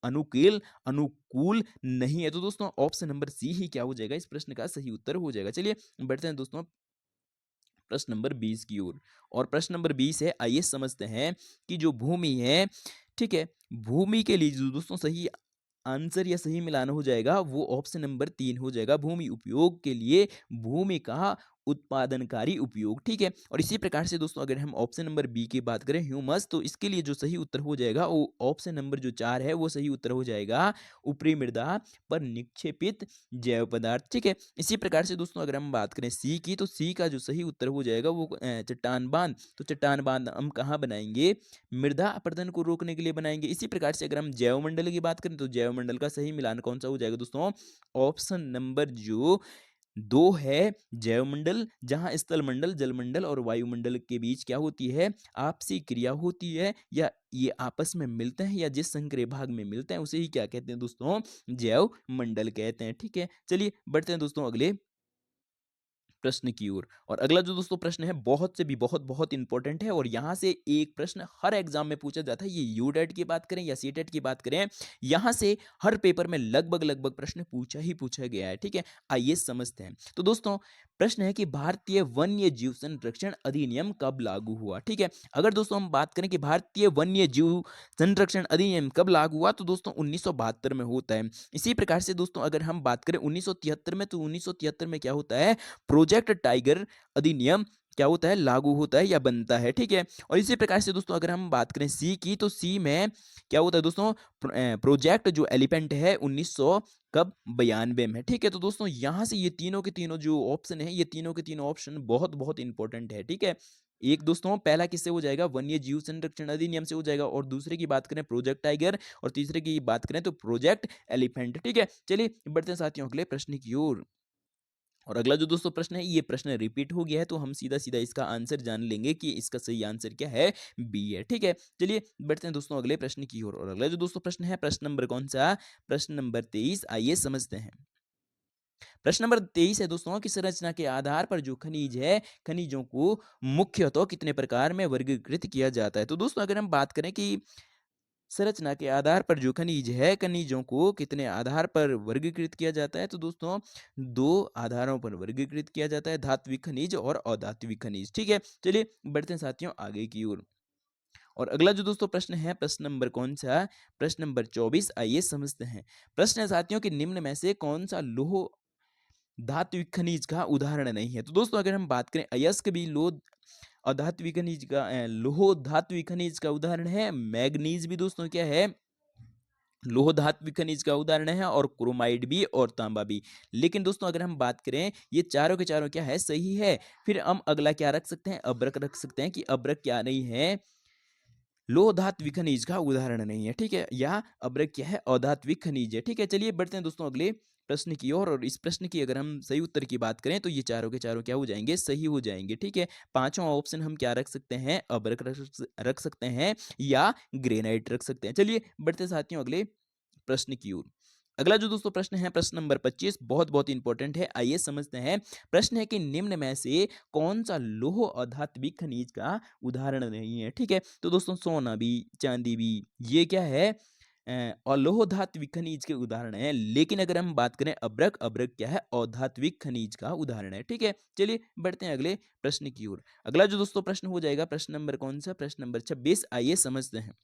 अनुकूल अनुकूल नहीं है। तो दोस्तों ऑप्शन नंबर सी ही क्या हो जाएगा, इस प्रश्न का सही उत्तर हो जाएगा। चलिए बढ़ते हैं दोस्तों प्रश्न नंबर 20 की ओर। और प्रश्न नंबर 20 है, आइए समझते हैं कि जो भूमि है, ठीक है, भूमि के लिए जो दोस्तों सही आंसर या सही मिलान हो जाएगा वो ऑप्शन नंबर 3 हो जाएगा। भूमि उपयोग के लिए भूमि का उत्पादनकारी उपयोग, ठीक है। और इसी प्रकार से दोस्तों अगर हम ऑप्शन नंबर बी की बात करें ह्यूमस, तो इसके लिए जो सही उत्तर हो जाएगा वो ऑप्शन नंबर जो 4 है वो सही उत्तर हो जाएगा, ऊपरी मृदा पर निक्षेपित जैव पदार्थ, ठीक है। इसी प्रकार से दोस्तों अगर हम बात करें सी की, तो सी का जो सही उत्तर हो जाएगा वो चट्टान बांध। तो चट्टान बांध हम कहाँ बनाएंगे, मृदा अपरदन को रोकने के लिए बनाएंगे। इसी प्रकार से अगर हम जैव मंडल की बात करें, तो जैव मंडल का सही मिलान कौन सा हो जाएगा दोस्तों, ऑप्शन नंबर जो 2 है, जैव मंडल, जहां स्थल मंडल, जल मंडल और वायुमंडल के बीच क्या होती है, आपसी क्रिया होती है, या ये आपस में मिलते हैं, या जिस संक्रिय भाग में मिलते हैं उसे ही क्या कहते हैं दोस्तों, जैव मंडल कहते हैं, ठीक है। चलिए बढ़ते हैं दोस्तों अगले प्रश्न की ओर। और अगला जो दोस्तों प्रश्न है बहुत से भी बहुत बहुत इंपॉर्टेंट है, और यहाँ से एक प्रश्न हर एग्जाम में पूछा जाता है। ये यूटेट की बात करें या सीटेट की बात करें, यहाँ से हर पेपर में लगभग लगभग प्रश्न पूछा गया है, ठीक है। आइए समझते हैं। तो दोस्तों प्रश्न है कि भारतीय वन्य जीव संरक्षण अधिनियम कब लागू हुआ, ठीक है। अगर दोस्तों हम बात करें कि भारतीय वन्य जीव संरक्षण अधिनियम कब लागू हुआ, तो दोस्तों 1972 में होता है। इसी प्रकार से दोस्तों अगर हम बात करें 1973 में, तो 1973 में क्या होता है, प्रोजेक्ट टाइगर अधिनियम क्या होता है, लागू होता है या बनता है, ठीक है। और इसी प्रकार से दोस्तों अगर हम बात करें सी की, तो सी में क्या होता है दोस्तों, प्रोजेक्ट जो एलिफेंट है 1900 कब 92 में, ठीक है। तो दोस्तों यहां से ये तीनों के तीनों जो ऑप्शन है, ये तीनों के तीनों ऑप्शन बहुत बहुत इंपॉर्टेंट है, ठीक है। एक दोस्तों पहला किससे हो जाएगा, वन्य जीव संरक्षण अधिनियम से हो जाएगा, और दूसरे की बात करें प्रोजेक्ट टाइगर, और तीसरे की बात करें तो प्रोजेक्ट एलिफेंट, ठीक है। चलिए बढ़ते हैं साथियों अगले प्रश्न की ओर। और अगला जो दोस्तों प्रश्न है, ये प्रश्न रिपीट हो गया है, तो हम सीधा-सीधा इसका आंसर जान लेंगे कि इसका सही आंसर क्या है, बी है, ठीक है? चलिए बढ़ते हैं दोस्तों अगले प्रश्न की ओर और अगला जो दोस्तों प्रश्न है, प्रश्न नंबर कौन-सा? प्रश्न नंबर 23 आइए समझते हैं। प्रश्न नंबर 23 है दोस्तों कि संरचना के आधार पर जो खनिज है, खनिजों को मुख्यतः कितने प्रकार में वर्गीकृत किया जाता है? तो दोस्तों अगर हम बात करें कि संरचना के आधार पर जो खनिज है, खनिजों को कितने आधार पर वर्गीकृत किया जाता है? तो दोस्तों 2 आधारों पर वर्गीकृत किया जाता है, धात्विक खनिज और अधात्विक खनिज, ठीक है? चलिए बढ़ते हैं साथियों आगे की ओर। और अगला जो दोस्तों प्रश्न है, प्रश्न नंबर कौन-सा? प्रश्न नंबर 24 आइए समझते हैं। प्रश्न है साथियों कि निम्न में से कौन-सा लौह धात्विक खनिज का उदाहरण नहीं है? तो दोस्तों अगर हम बात करें अयस्क भी लौह धात्विक खनिज का उदाहरण है, मैग्नीज भी दोस्तों क्या है? लोह धात्विक खनिज का उदाहरण है और क्रोमाइड भी और तांबा भी। लेकिन दोस्तों अगर हम बात करें ये चारों के चारों क्या है? सही है। फिर हम अगला क्या रख सकते हैं? अभ्रक रख सकते हैं कि अभ्रक क्या नहीं है? लोह धात्विक खनिज का उदाहरण नहीं है, ठीक है? या अभ्रक क्या है? अधात्विक खनिज है, ठीक है? चलिए बढ़ते हैं दोस्तों अगले प्रश्न की ओर और इस प्रश्न की अगर हम सही उत्तर की बात करें तो ये चारों के चारों क्या हो जाएँगे? सही हो जाएँगे, ठीक है? पाँचवाँ ऑप्शन हम क्या रख सकते हैं? अभ्रक रख सकते हैं या ग्रेनाइट रख सकते हैं। चलिए बढ़ते हैं साथियों अगले प्रश्न की ओर। अगला जो दोस्तों प्रश्न है प्रश्न नंबर 25 बहुत-बहुत इंपॉर्टेंट है। आइए समझते हैं। प्रश्न है कि निम्न में से कौन-सा लौह अधात्विक खनिज का उदाहरण नहीं है? ठीक है? तो दोस्तों सोना भी, चांदी भी ये क्या है? अलोह धात्विक खनिज के उदाहरण हैं। लेकिन अगर हम बात करें अभ्रक, अभ्रक क्या है? अधात्विक खनिज का उदाहरण है। ठीक है? चलिए बढ़ते हैं अगले प्रश्न की ओर। अगला जो दोस्तों प्रश्न हो जाएगा प्रश्न नंबर कौन-सा? प्रश्न नंबर 26 आइए समझते हैं।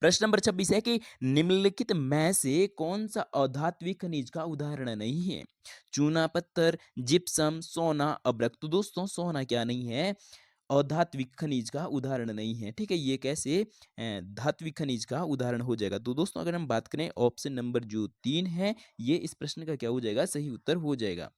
प्रश्न नंबर 26 है कि निम्नलिखित में से कौन सा अधात्विक खनिज का उदाहरण नहीं है? चूना पत्थर, जिप्सम, सोना, अभ्रक। तो दोस्तों सोना क्या नहीं है? अधात्विक खनिज का उदाहरण नहीं है, ठीक है? ये कैसे धात्विक खनिज का उदाहरण हो जाएगा? तो दोस्तों अगर हम बात करें ऑप्शन नंबर जो 3 है, ये इस प्रश्न का क्या हो जाएगा? सही उत्तर हो जाएगा।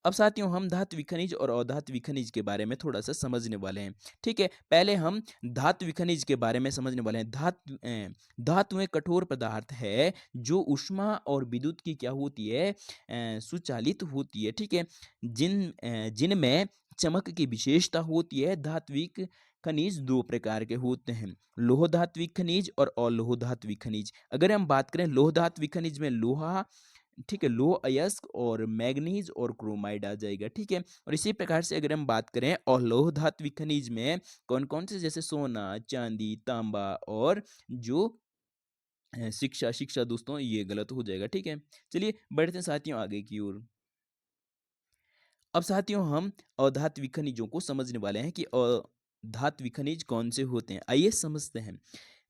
अब साथियों हम धात्विक खनिज और अधात्विक खनिज के बारे में थोड़ा-सा समझने वाले हैं, ठीक है? पहले हम धात्विक खनिज के बारे में समझने वाले हैं। धातुएँ कठोर पदार्थ है जो ऊष्मा और विद्युत की क्या होती है? सुचालित होती है, ठीक है? जिनमें चमक की विशेषता होती है। धात्विक खनिज 2 प्रकार के होते हैं, लौह धात्विक खनिज और अलोह धात्विक खनिज। अगर हम बात करें लौह धात्विक खनिज में लोहा, ठीक है, लोह अयस्क और मैग्नीज और क्रोमाइड आ जाएगा, ठीक है? और इसी प्रकार से अगर हम बात करें अलोह धात्विक खनिज में कौन-कौन से जैसे सोना, चांदी, तांबा और जो शिक्षा दोस्तों ये गलत हो जाएगा, ठीक है? चलिए बढ़ते हैं साथियों आगे की ओर। अब साथियों हम अधात्विक खनिजों को समझने वाले हैं कि धात्विक खनिज कौन से होते हैं। आइए समझते हैं।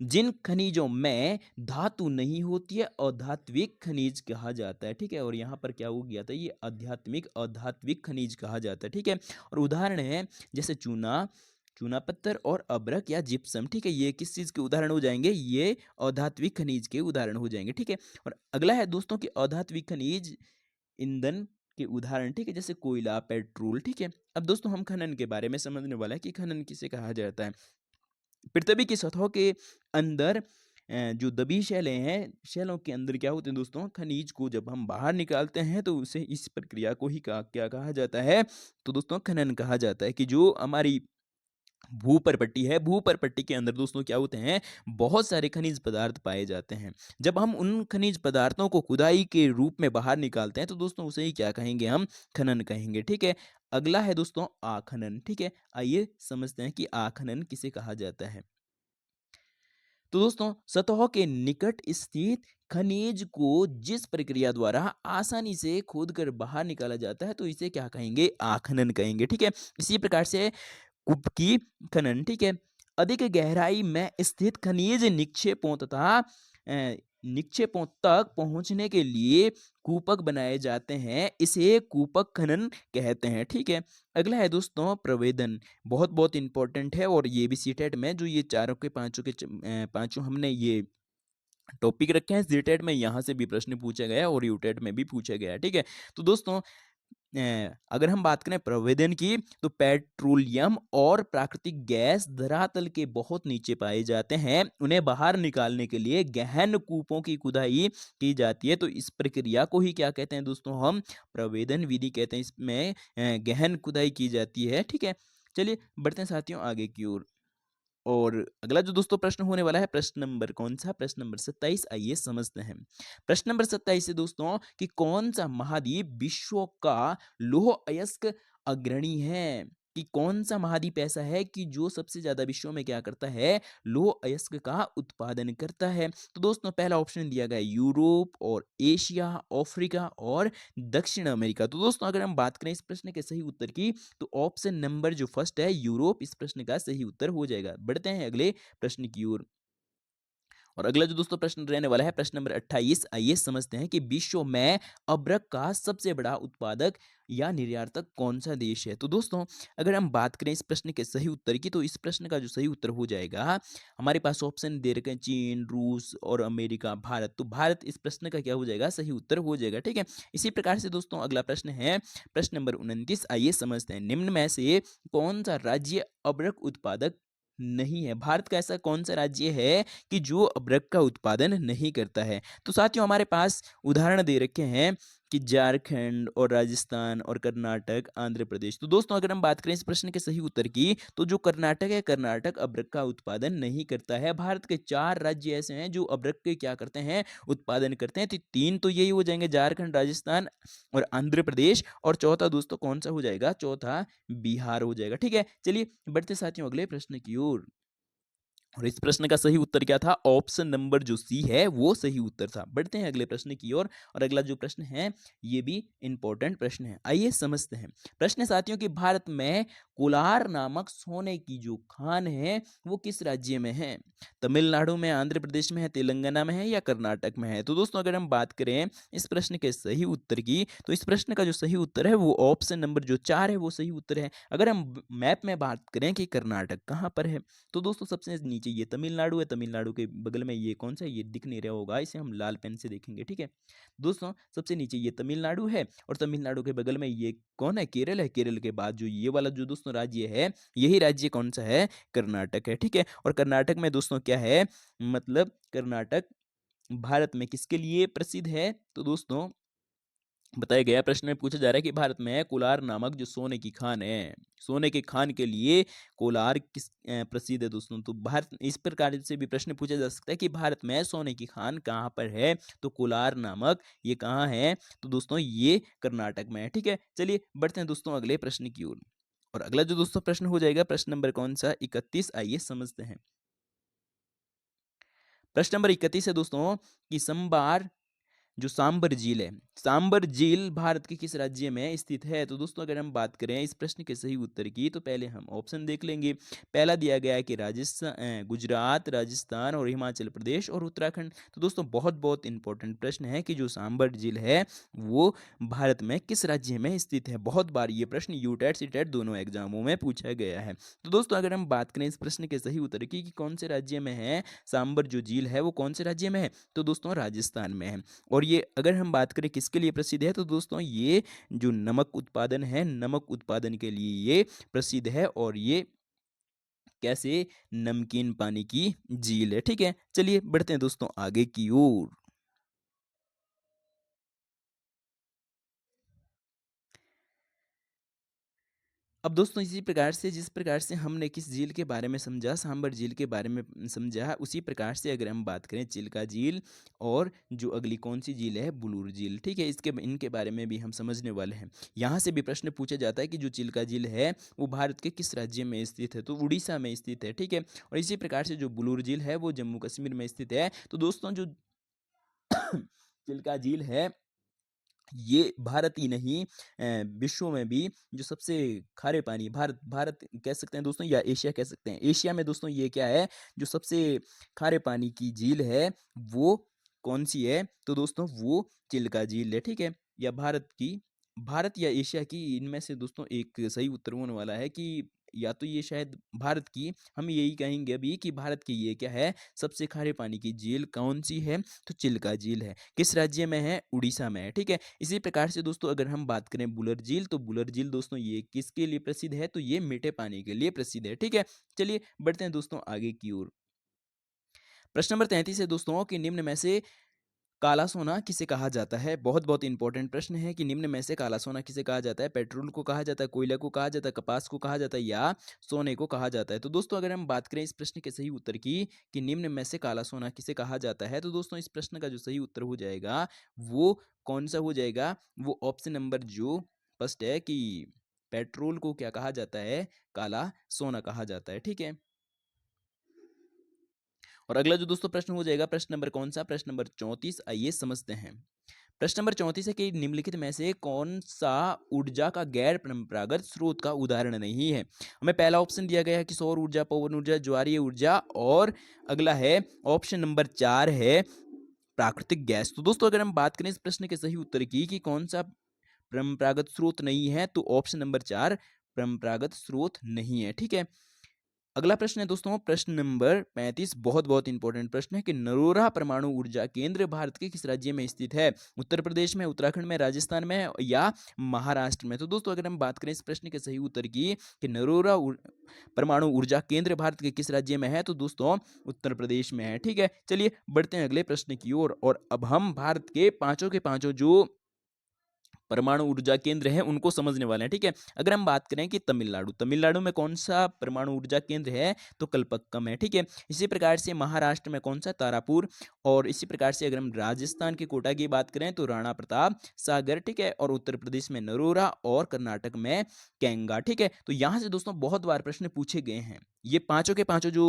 जिन खनिजों में धातु नहीं होती है अधात्विक खनिज कहा जाता है, ठीक है? और यहाँ पर क्या हो गया था? ये आध्यात्मिक अधात्विक खनिज कहा जाता है, ठीक है? और उदाहरण है जैसे चूना, चूना पत्थर और अभ्रक या जिप्सम, ठीक है? ये किस चीज़ के उदाहरण हो जाएंगे? ये अधात्विक खनिज के उदाहरण हो जाएंगे, ठीक है? और अगला है दोस्तों कि अधात्विक खनिज ईंधन के उदाहरण, ठीक है? जैसे कोयला, पेट्रोल, ठीक है? अब दोस्तों हम खनन के बारे में समझने वाला है कि खनन किसे कहा जाता है। पृथ्वी की सतह के अंदर जो दबी शैलें हैं, शैलों के अंदर क्या होते हैं दोस्तों? खनिज को जब हम बाहर निकालते हैं तो उसे इस प्रक्रिया को ही क्या कहा जाता है? तो दोस्तों खनन कहा जाता है कि जो हमारी भू-परपट्टी है, भू-परपट्टी के अंदर दोस्तों क्या होते हैं? बहुत सारे खनिज पदार्थ पाए जाते हैं। जब हम उन खनिज पदार्थों को खुदाई के रूप में बाहर निकालते हैं, तो दोस्तों उसे ही क्या कहेंगे हम? खनन कहेंगे, ठीक है? अगला है दोस्तों आखनन, ठीक है? आइए समझते हैं कि आखनन किसे कहा जाता है? तो दोस्तों सतह के निकट स्थित खनिज को जिस प्रक्रिया द्वारा आसानी से खोद कर बाहर निकाला जाता है, तो इसे क्या कहेंगे? आखनन कहेंगे, ठीक है? इसी प्रकार से कुपकी खनन, ठीक है? अधिक गहराई में स्थित खनिज निक्षेपों तक पहुंचने के लिए कूपक बनाए जाते हैं, इसे कूपक खनन कहते हैं, ठीक है? अगला है दोस्तों प्रवेदन, बहुत बहुत इंपॉर्टेंट है और ये भी सीटेट में जो ये चारों के पांचों हमने ये टॉपिक रखे हैं सीटेट में, यहाँ से भी प्रश्न पूछा गया है और यूटेट में भी पूछा गया है, ठीक है? तो दोस्तों अगर हम बात करें प्रवेदन की, तो पेट्रोलियम और प्राकृतिक गैस धरातल के बहुत नीचे पाए जाते हैं। उन्हें बाहर निकालने के लिए गहन कूपों की खुदाई की जाती है। तो इस प्रक्रिया को ही क्या कहते हैं दोस्तों, हम प्रवेदन विधि कहते हैं। इसमें गहन खुदाई की जाती है, ठीक है। चलिए बढ़ते हैं साथियों आगे की ओर। और अगला जो दोस्तों प्रश्न होने वाला है, प्रश्न नंबर कौन सा, प्रश्न नंबर 27, आइए समझते हैं। प्रश्न नंबर 27 है दोस्तों कि कौन सा महाद्वीप विश्व का लौह अयस्क अग्रणी है। कि कौन सा महाद्वीप ऐसा है कि जो सबसे ज्यादा विश्व में क्या करता है, लौह अयस्क का उत्पादन करता है। तो दोस्तों पहला ऑप्शन दिया गया है यूरोप और एशिया, अफ्रीका और दक्षिण अमेरिका। तो दोस्तों अगर हम बात करें इस प्रश्न के सही उत्तर की, तो ऑप्शन नंबर जो फर्स्ट है यूरोप, इस प्रश्न का सही उत्तर हो जाएगा। बढ़ते हैं अगले प्रश्न की ओर। और अगला जो दोस्तों प्रश्न रहने वाला है, प्रश्न नंबर 28, आइए समझते हैं कि विश्व में अब्रक का सबसे बड़ा उत्पादक या निर्यातक कौन सा देश है। तो दोस्तों अगर हम बात करें इस प्रश्न के सही उत्तर की, तो इस प्रश्न का जो सही उत्तर हो जाएगा, हमारे पास ऑप्शन दे रखे हैं चीन, रूस और अमेरिका, भारत। तो भारत इस प्रश्न का क्या हो जाएगा, सही उत्तर हो जाएगा, ठीक है। इसी प्रकार से दोस्तों अगला प्रश्न है प्रश्न नंबर 29, आइए समझते हैं। निम्न में से कौन सा राज्य अब्रक उत्पादक नहीं है। भारत का ऐसा कौन सा राज्य है कि जो अब्रक का उत्पादन नहीं करता है। तो साथियों हमारे पास उदाहरण दे रखे हैं कि झारखंड और राजस्थान और कर्नाटक, आंध्र प्रदेश। तो दोस्तों अगर हम बात करें इस प्रश्न के सही उत्तर की, तो जो कर्नाटक है, कर्नाटक अब्रक का उत्पादन नहीं करता है। भारत के 4 राज्य ऐसे हैं जो अब्रक के क्या करते हैं, उत्पादन करते हैं। तो 3 तो यही हो जाएंगे, झारखंड, राजस्थान और आंध्र प्रदेश। और चौथा दोस्तों कौन सा हो जाएगा, चौथा बिहार हो जाएगा, ठीक है। चलिए बढ़ते साथियों अगले प्रश्न की ओर। और इस प्रश्न का सही उत्तर क्या था, ऑप्शन नंबर जो सी है वो सही उत्तर था। बढ़ते हैं अगले प्रश्न की ओर। और अगला जो प्रश्न है ये भी इंपॉर्टेंट प्रश्न है, आइए समझते हैं। प्रश्न है साथियों कि भारत में कोलार नामक सोने की जो खान है वो किस राज्य में है। तमिलनाडु में, आंध्र प्रदेश में है, तेलंगाना में है या कर्नाटक में है। तो दोस्तों अगर हम बात करें इस प्रश्न के सही उत्तर की, तो इस प्रश्न का जो सही उत्तर है वो ऑप्शन नंबर जो 4 है वो सही उत्तर है। अगर हम मैप में बात करें कि कर्नाटक कहाँ पर है, तो दोस्तों सबसे नीचे ये तमिलनाडु है। तमिलनाडु के बगल में ये कौन सा है, ये दिख नहीं रहा होगा, इसे हम लाल पेन से देखेंगे, ठीक है। दोस्तों सबसे नीचे ये तमिलनाडु है और तमिलनाडु के बगल में ये कौन है, केरल है। केरल के बाद जो ये वाला जो दोस्तों राज्य है, यही राज्य कौन सा है, कर्नाटक है, ठीक है। और कर्नाटक में दोस्तों क्या है, मतलब कर्नाटक भारत में किसके लिए प्रसिद्ध है। तो दोस्तों बताया गया प्रश्न में पूछा जा रहा है कि भारत में कोलार नामक जो सोने की खान है, सोने के खान के लिए कोलार किस प्रसिद्ध है दोस्तों। तो भारत, इस प्रकार से भी प्रश्न पूछा जा सकता है कि भारत में सोने की खान कहाँ पर है। तो कोलार नामक ये कहाँ है, तो दोस्तों ये कर्नाटक में है, ठीक है। चलिए बढ़ते हैं दोस्तों अगले प्रश्न की ओर। और अगला जो दोस्तों प्रश्न हो जाएगा, प्रश्न नंबर कौन सा, 31, आइए समझते हैं। प्रश्न नंबर 31 है दोस्तों कि संबार जो सांबर झील है, सांबर झील भारत के किस राज्य में स्थित है। तो दोस्तों अगर हम बात करें इस प्रश्न के सही उत्तर की, तो पहले हम ऑप्शन देख लेंगे। पहला दिया गया है कि राजस्थान, गुजरात, राजस्थान और हिमाचल प्रदेश और उत्तराखंड। तो दोस्तों बहुत बहुत इंपॉर्टेंट प्रश्न है कि जो सांबर झील है वो भारत में किस राज्य में स्थित है। बहुत बार ये प्रश्न यूटेट सीटेट दोनों एग्जामों में पूछा गया है। तो दोस्तों अगर हम बात करें इस प्रश्न के सही उत्तर की कि कौन से राज्य में है सांबर जो झील है, वो कौन से राज्य में है, तो दोस्तों राजस्थान में है। और ये अगर हम बात करें किसके लिए प्रसिद्ध है, तो दोस्तों ये जो नमक उत्पादन है, नमक उत्पादन के लिए ये प्रसिद्ध है। और ये कैसे, नमकीन पानी की झील है, ठीक है। चलिए बढ़ते हैं दोस्तों आगे की ओर। अब दोस्तों इसी प्रकार से, जिस प्रकार से हमने किस झील के बारे में समझा, सांबर झील के बारे में समझा, उसी प्रकार से अगर हम बात करें चिल्का झील और जो अगली कौन सी झील है, बुलूर झील, ठीक है, इसके इनके बारे में भी हम समझने वाले हैं। यहाँ से भी प्रश्न पूछा जाता है कि जो चिल्का झील है वो भारत के किस राज्य में स्थित है, तो उड़ीसा में स्थित है, ठीक है। और इसी प्रकार से जो बुलूर झील है वो जम्मू कश्मीर में स्थित है। तो दोस्तों जो चिल्का झील है ये भारत ही नहीं, विश्व में भी जो सबसे खारे पानी, भारत भारत कह सकते हैं दोस्तों या एशिया कह सकते हैं, एशिया में दोस्तों ये क्या है, जो सबसे खारे पानी की झील है वो कौन सी है, तो दोस्तों वो चिल्का झील है, ठीक है। या भारत की, भारत या एशिया की, इनमें से दोस्तों एक सही उत्तर होने वाला है कि या तो ये शायद भारत की, हम यही कहेंगे अभी कि भारत की ये क्या है, सबसे खारे पानी की झील कौन सी है, तो चिल्का झील है। किस राज्य में है, उड़ीसा में है, ठीक है। इसी प्रकार से दोस्तों अगर हम बात करें बुलर झील, तो बुलर झील दोस्तों ये किसके लिए प्रसिद्ध है, तो ये मीठे पानी के लिए प्रसिद्ध है, ठीक है। चलिए बढ़ते हैं दोस्तों आगे की ओर। प्रश्न नंबर 33 है दोस्तों कि निम्न में से काला सोना किसे कहा जाता है। बहुत बहुत इंपॉर्टेंट प्रश्न है कि निम्न में से काला सोना किसे कहा जाता है। पेट्रोल को कहा जाता है, कोयला को कहा जाता है, कपास को कहा जाता है या सोने को कहा जाता है। तो दोस्तों अगर हम बात करें इस प्रश्न के सही उत्तर की कि निम्न में से काला सोना किसे कहा जाता है, तो दोस्तों इस प्रश्न का जो सही उत्तर हो जाएगा वो कौन सा हो जाएगा, वो ऑप्शन नंबर जो फर्स्ट है कि पेट्रोल को क्या कहा जाता है, काला सोना कहा जाता है, ठीक है। और अगला जो दोस्तों प्रश्न हो जाएगा, प्रश्न नंबर कौन सा, प्रश्न नंबर 34, आइए समझते हैं। प्रश्न नंबर 34 है कि निम्नलिखित में से कौन सा ऊर्जा का गैर परंपरागत स्रोत का उदाहरण नहीं है। हमें पहला ऑप्शन दिया गया है कि सौर ऊर्जा, पवन ऊर्जा, ज्वारीय ऊर्जा, और अगला है ऑप्शन नंबर 4 है प्राकृतिक गैस। तो दोस्तों अगर हम बात करें इस प्रश्न के सही उत्तर की कि कौन सा परंपरागत स्रोत नहीं है, तो ऑप्शन नंबर 4 परंपरागत स्रोत नहीं है, ठीक है। अगला प्रश्न है दोस्तों प्रश्न नंबर 35, बहुत बहुत इंपॉर्टेंट प्रश्न है कि नरोरा परमाणु ऊर्जा केंद्र भारत के किस राज्य में स्थित है। उत्तर प्रदेश में, उत्तराखंड में, राजस्थान में या महाराष्ट्र में। तो दोस्तों अगर हम बात करें इस प्रश्न के सही उत्तर की कि नरोरा परमाणु ऊर्जा केंद्र भारत के किस राज्य में है, तो दोस्तों उत्तर प्रदेश में है, ठीक है। चलिए बढ़ते हैं अगले प्रश्न की ओर और अब हम भारत के पांचों जो परमाणु ऊर्जा केंद्र हैं उनको समझने वाले हैं, ठीक है। अगर हम बात करें कि तमिलनाडु, तमिलनाडु में कौन सा परमाणु ऊर्जा केंद्र है, तो कलपक्कम है, ठीक है। इसी प्रकार से महाराष्ट्र में कौन सा, तारापुर। और इसी प्रकार से अगर हम राजस्थान के कोटा की बात करें तो राणा प्रताप सागर, ठीक है। और उत्तर प्रदेश में नरोरा और कर्नाटक में कैंगा, ठीक है। तो यहाँ से दोस्तों बहुत बार प्रश्न पूछे गए हैं। ये पांचों के पांचों जो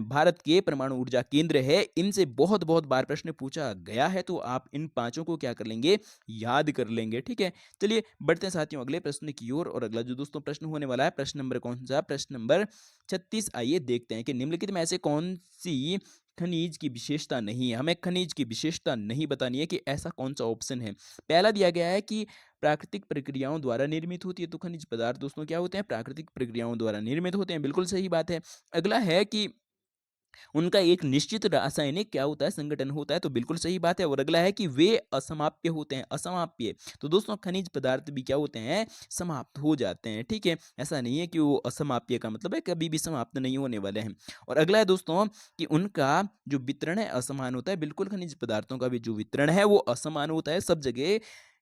भारत के परमाणु ऊर्जा केंद्र है इनसे बहुत बहुत बार प्रश्न पूछा गया है, तो आप इन पांचों को क्या कर लेंगे, याद कर लेंगे, ठीक है। चलिए बढ़ते हैं साथियों अगले प्रश्न की ओर और अगला जो दोस्तों प्रश्न होने वाला है प्रश्न नंबर कौन सा, प्रश्न नंबर 36। आइए देखते हैं कि निम्नलिखित में से कौन सी खनिज की विशेषता नहीं है। हमें खनिज की विशेषता नहीं बतानी है कि ऐसा कौन सा ऑप्शन है। पहला दिया गया है कि प्राकृतिक प्रक्रियाओं द्वारा निर्मित होती है, तो खनिज पदार्थ दोस्तों क्या होते हैं, प्राकृतिक प्रक्रियाओं द्वारा निर्मित होते हैं, बिल्कुल सही बात है। अगला है कि उनका एक निश्चित रासायनिक क्या होता है, संगठन होता है, तो बिल्कुल सही बात है। और अगला है कि वे असमाप्य होते हैं, असमाप्य। तो दोस्तों खनिज पदार्थ भी क्या होते हैं, समाप्त हो जाते हैं, ठीक है। ऐसा नहीं है कि वो असमाप्य का मतलब है कभी भी समाप्त नहीं होने वाले हैं। और अगला है दोस्तों कि उनका जो वितरण है असमान होता है, बिल्कुल खनिज पदार्थों का भी जो वितरण है वो असमान होता है, सब जगह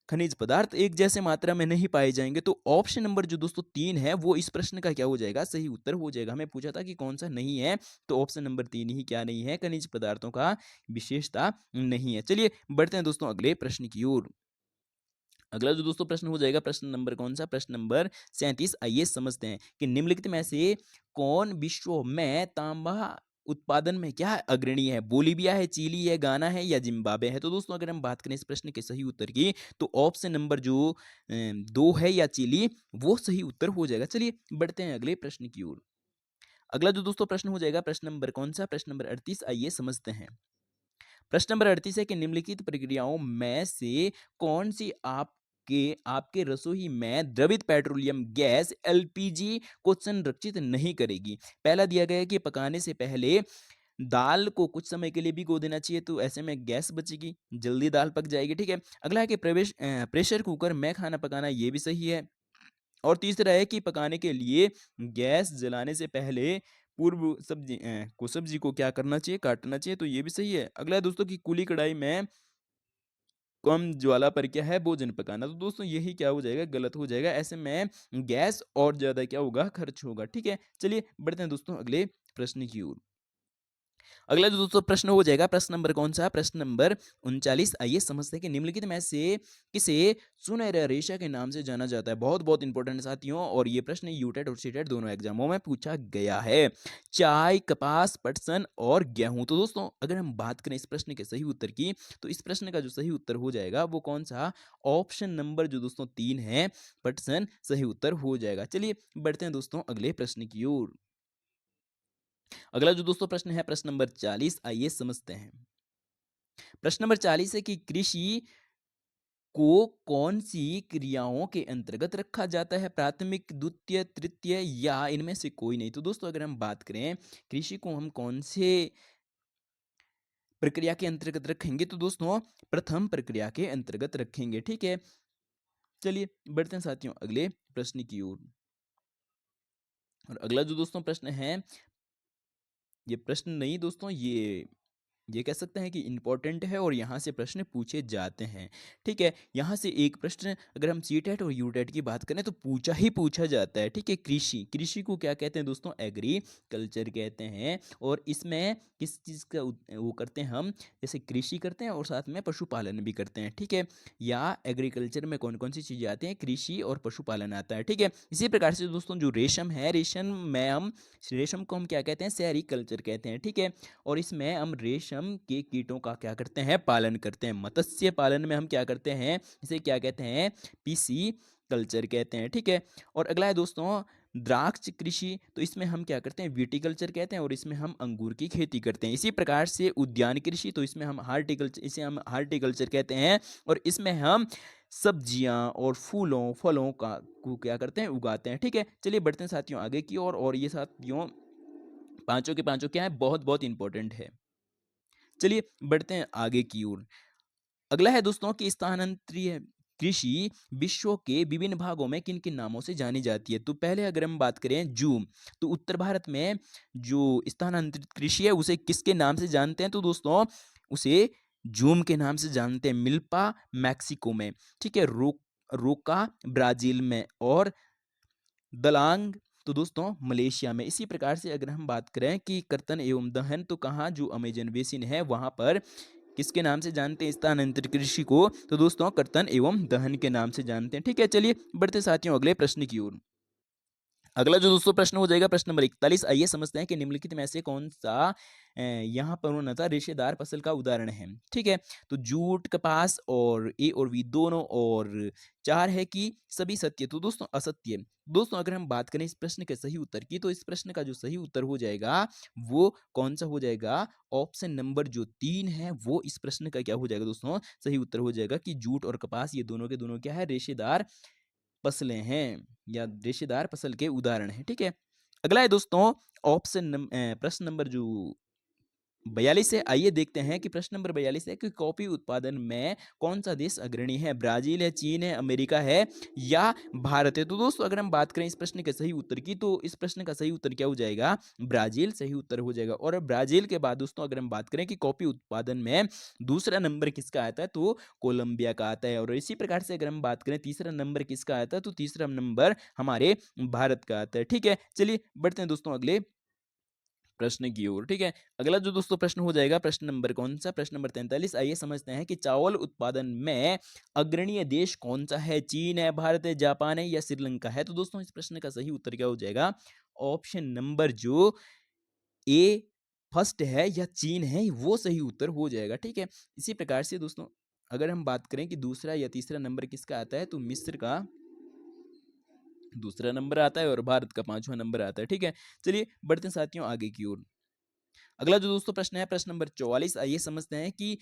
खनिज पदार्थ एक जैसे मात्रा में नहीं पाए जाएंगे। तो ऑप्शन नंबर जो दोस्तों 3 है वो इस प्रश्न का क्या हो जाएगा, सही उत्तर हो जाएगा। हमें पूछा था कि कौन सा नहीं है, तो ऑप्शन नंबर 3 ही क्या नहीं है, खनिज पदार्थों का विशेषता नहीं है। चलिए बढ़ते हैं दोस्तों अगले प्रश्न की ओर। अगला जो दोस्तों प्रश्न हो जाएगा प्रश्न नंबर कौन सा, प्रश्न नंबर 37। आइए समझते हैं कि निम्नलिखित में से कौन विश्व में तांबा उत्पादन में क्या है, अग्रणी है। बोलीविया है, चिली है, गाना है या जिम्बाब्वे है। तो दोस्तों अगर हम बात करें इस प्रश्न के सही उत्तर की तो ऑप्शन नंबर जो 2 है या चिली, वो सही उत्तर हो जाएगा। चलिए बढ़ते हैं अगले प्रश्न की ओर। अगला जो दोस्तों प्रश्न हो जाएगा प्रश्न नंबर कौन सा, प्रश्न नंबर 38। आइए समझते हैं। प्रश्न नंबर 38 है कि निम्नलिखित प्रक्रियाओं में से कौन सी आपके रसोई में द्रवित पेट्रोलियम गैस एलपीजी को संरक्षित नहीं करेगी। पहला दिया गया है कि पकाने से पहले दाल को कुछ समय के लिए भिगो देना चाहिए, तो ऐसे में गैस बचेगी, जल्दी दाल पक जाएगी, ठीक है। अगला है कि प्रेशर कुकर में खाना पकाना, ये भी सही है। और तीसरा है कि पकाने के लिए गैस जलाने से पहले पूर्व सब्जी को क्या करना चाहिए, काटना चाहिए, तो ये भी सही है। अगला है दोस्तों कि खुली कढ़ाई में कम ज्वाला पर क्या है, भोजन पकाना। तो दोस्तों यही क्या हो जाएगा, गलत हो जाएगा। ऐसे में गैस और ज्यादा क्या होगा, खर्च होगा, ठीक है। चलिए बढ़ते हैं दोस्तों अगले प्रश्न की ओर। अगला जो दोस्तों प्रश्न हो जाएगा प्रश्न नंबर कौन सा, प्रश्न नंबर 39। आइए समझते हैं कि निम्नलिखित में से किसे सुनहरा रेशा के नाम से जाना जाता है। बहुत बहुत इंपॉर्टेंट साथियों, और ये प्रश्न यूटेट और सीटेट दोनों एग्जामों में पूछा गया है। चाय, कपास, पटसन और गेहूं। तो दोस्तों अगर हम बात करें इस प्रश्न के सही उत्तर की तो इस प्रश्न का जो सही उत्तर हो जाएगा वो कौन सा, ऑप्शन नंबर जो दोस्तों 3 है, पटसन, सही उत्तर हो जाएगा। चलिए बढ़ते हैं दोस्तों अगले प्रश्न की ओर। अगला जो दोस्तों प्रश्न है प्रश्न नंबर 40। आइए समझते हैं। प्रश्न नंबर 40 है कि कृषि को कौन सी क्रियाओं के अंतर्गत रखा जाता है, प्राथमिक, द्वितीय, तृतीय या इनमें से कोई नहीं। तो दोस्तों अगर हम बात करें कृषि को हम कौन से प्रक्रिया के अंतर्गत रखेंगे, तो दोस्तों प्रथम प्रक्रिया के अंतर्गत रखेंगे। ठीक है, चलिए बढ़ते हैं साथियों अगले प्रश्न की ओर। और अगला जो दोस्तों प्रश्न है, ये प्रश्न नहीं दोस्तों, ये कह सकते हैं कि इम्पोर्टेंट है और यहाँ से प्रश्न पूछे जाते हैं। ठीक है, यहाँ से एक प्रश्न अगर हम सीटेट और यूटेट की बात करें तो पूछा ही पूछा जाता है। ठीक है, कृषि, कृषि को क्या कहते हैं दोस्तों, एग्रीकल्चर कहते हैं। और इसमें किस चीज़ का वो करते हैं हम, जैसे कृषि करते हैं और साथ में पशुपालन भी करते हैं। ठीक है, या एग्रीकल्चर में कौन कौन सी चीज़ें आती हैं, कृषि और पशुपालन आता है। ठीक है, इसी प्रकार से दोस्तों जो रेशम है, रेशम को हम क्या कहते हैं, सेरीकल्चर कहते हैं। ठीक है, और इसमें हम रेशम के कीटों का क्या करते हैं, पालन करते हैं। मत्स्य पालन में हम क्या करते हैं, इसे क्या कहते हैं, पीसी कल्चर कहते हैं। ठीक है, और अगला है दोस्तों द्राक्ष कृषि, तो इसमें हम क्या करते हैं, विटिकल्चर कहते हैं और इसमें हम अंगूर की खेती करते हैं। इसी प्रकार से उद्यान कृषि, तो इसमें हम हार्टिकल्चर, इसे हम हार्टिकल्चर कहते हैं और इसमें हम सब्जियां और फूलों फलों का को क्या करते हैं, उगाते हैं। ठीक है, चलिए बढ़ते हैं साथियों आगे की ओर। और ये साथियों पांचों के पांचों क्या है, बहुत बहुत इंपॉर्टेंट है। चलिए बढ़ते हैं आगे की ओर। अगला है दोस्तों कि स्थानांतरीय कृषि विश्व के विभिन्न भागों में किन किन नामों से जानी जाती है। तो पहले अगर हम बात करें जूम, तो उत्तर भारत में जो स्थानांतरित कृषि है उसे किसके नाम से जानते हैं, तो दोस्तों उसे जूम के नाम से जानते हैं। मिल्पा मैक्सिको में, ठीक है, रोका ब्राजील में और दलांग तो दोस्तों मलेशिया में। इसी प्रकार से अगर हम बात करें कि कर्तन एवं दहन, तो कहाँ, जो अमेजन बेसिन है वहां पर किसके नाम से जानते हैं स्थानांतरित कृषि को, तो दोस्तों कर्तन एवं दहन के नाम से जानते हैं। ठीक है, चलिए बढ़ते साथियों अगले प्रश्न की ओर। अगला जो दोस्तों प्रश्न हो जाएगा प्रश्न नंबर 41। आइए समझते हैं कि निम्नलिखित में से कौन सा यहाँ पर उन्नत रेशेदार फसल का उदाहरण है। ठीक है, तो जूट, कपास और ए और बी दोनों, और चार है कि सभी सत्य, तो दोस्तों असत्य। दोस्तों अगर हम बात करें इस प्रश्न के सही उत्तर की, तो इस प्रश्न का जो सही उत्तर हो जाएगा वो कौन सा हो जाएगा, ऑप्शन नंबर जो 3 है वो इस प्रश्न का क्या हो जाएगा दोस्तों, सही उत्तर हो जाएगा कि जूट और कपास ये दोनों के दोनों क्या है, रेशेदार फसलें हैं या रेशेदार फसल के उदाहरण हैं। ठीक है, अगला है दोस्तों प्रश्न नंबर जो 42 है। आइए देखते हैं कि प्रश्न नंबर 42 है कि कॉफी उत्पादन में कौन सा देश अग्रणी है, ब्राजील है, चीन है, अमेरिका है या भारत है। तो दोस्तों अगर हम बात करें इस प्रश्न के सही उत्तर की, तो इस प्रश्न का सही उत्तर क्या हो जाएगा, ब्राजील सही उत्तर हो जाएगा। और ब्राजील के बाद दोस्तों अगर हम बात करें कि कॉफी उत्पादन में दूसरा नंबर किसका आता है, तो कोलंबिया का आता है। और इसी प्रकार से अगर हम बात करें तीसरा नंबर किसका आता है, तो तीसरा नंबर हमारे भारत का आता है। ठीक है, चलिए बढ़ते हैं दोस्तों अगले प्रश्न की ओर। ठीक है, अगला जो दोस्तों प्रश्न हो जाएगा प्रश्न नंबर कौन सा, प्रश्न नंबर 43। आइए समझते हैं कि चावल उत्पादन में अग्रणीय देश कौन सा है, चीन है, भारत है, जापान है या श्रीलंका है। तो दोस्तों इस प्रश्न का सही उत्तर क्या हो जाएगा, ऑप्शन नंबर जो ए फर्स्ट है या चीन है वो सही उत्तर हो जाएगा। ठीक है, इसी प्रकार से दोस्तों अगर हम बात करें कि दूसरा या तीसरा नंबर किसका आता है, तो मिस्र का दूसरा नंबर आता है और भारत का पांचवा नंबर आता है। ठीक है, चलिए बढ़ते हैं साथियों आगे की ओर। अगला जो दोस्तों प्रश्न है प्रश्न नंबर 44। आइए समझते हैं कि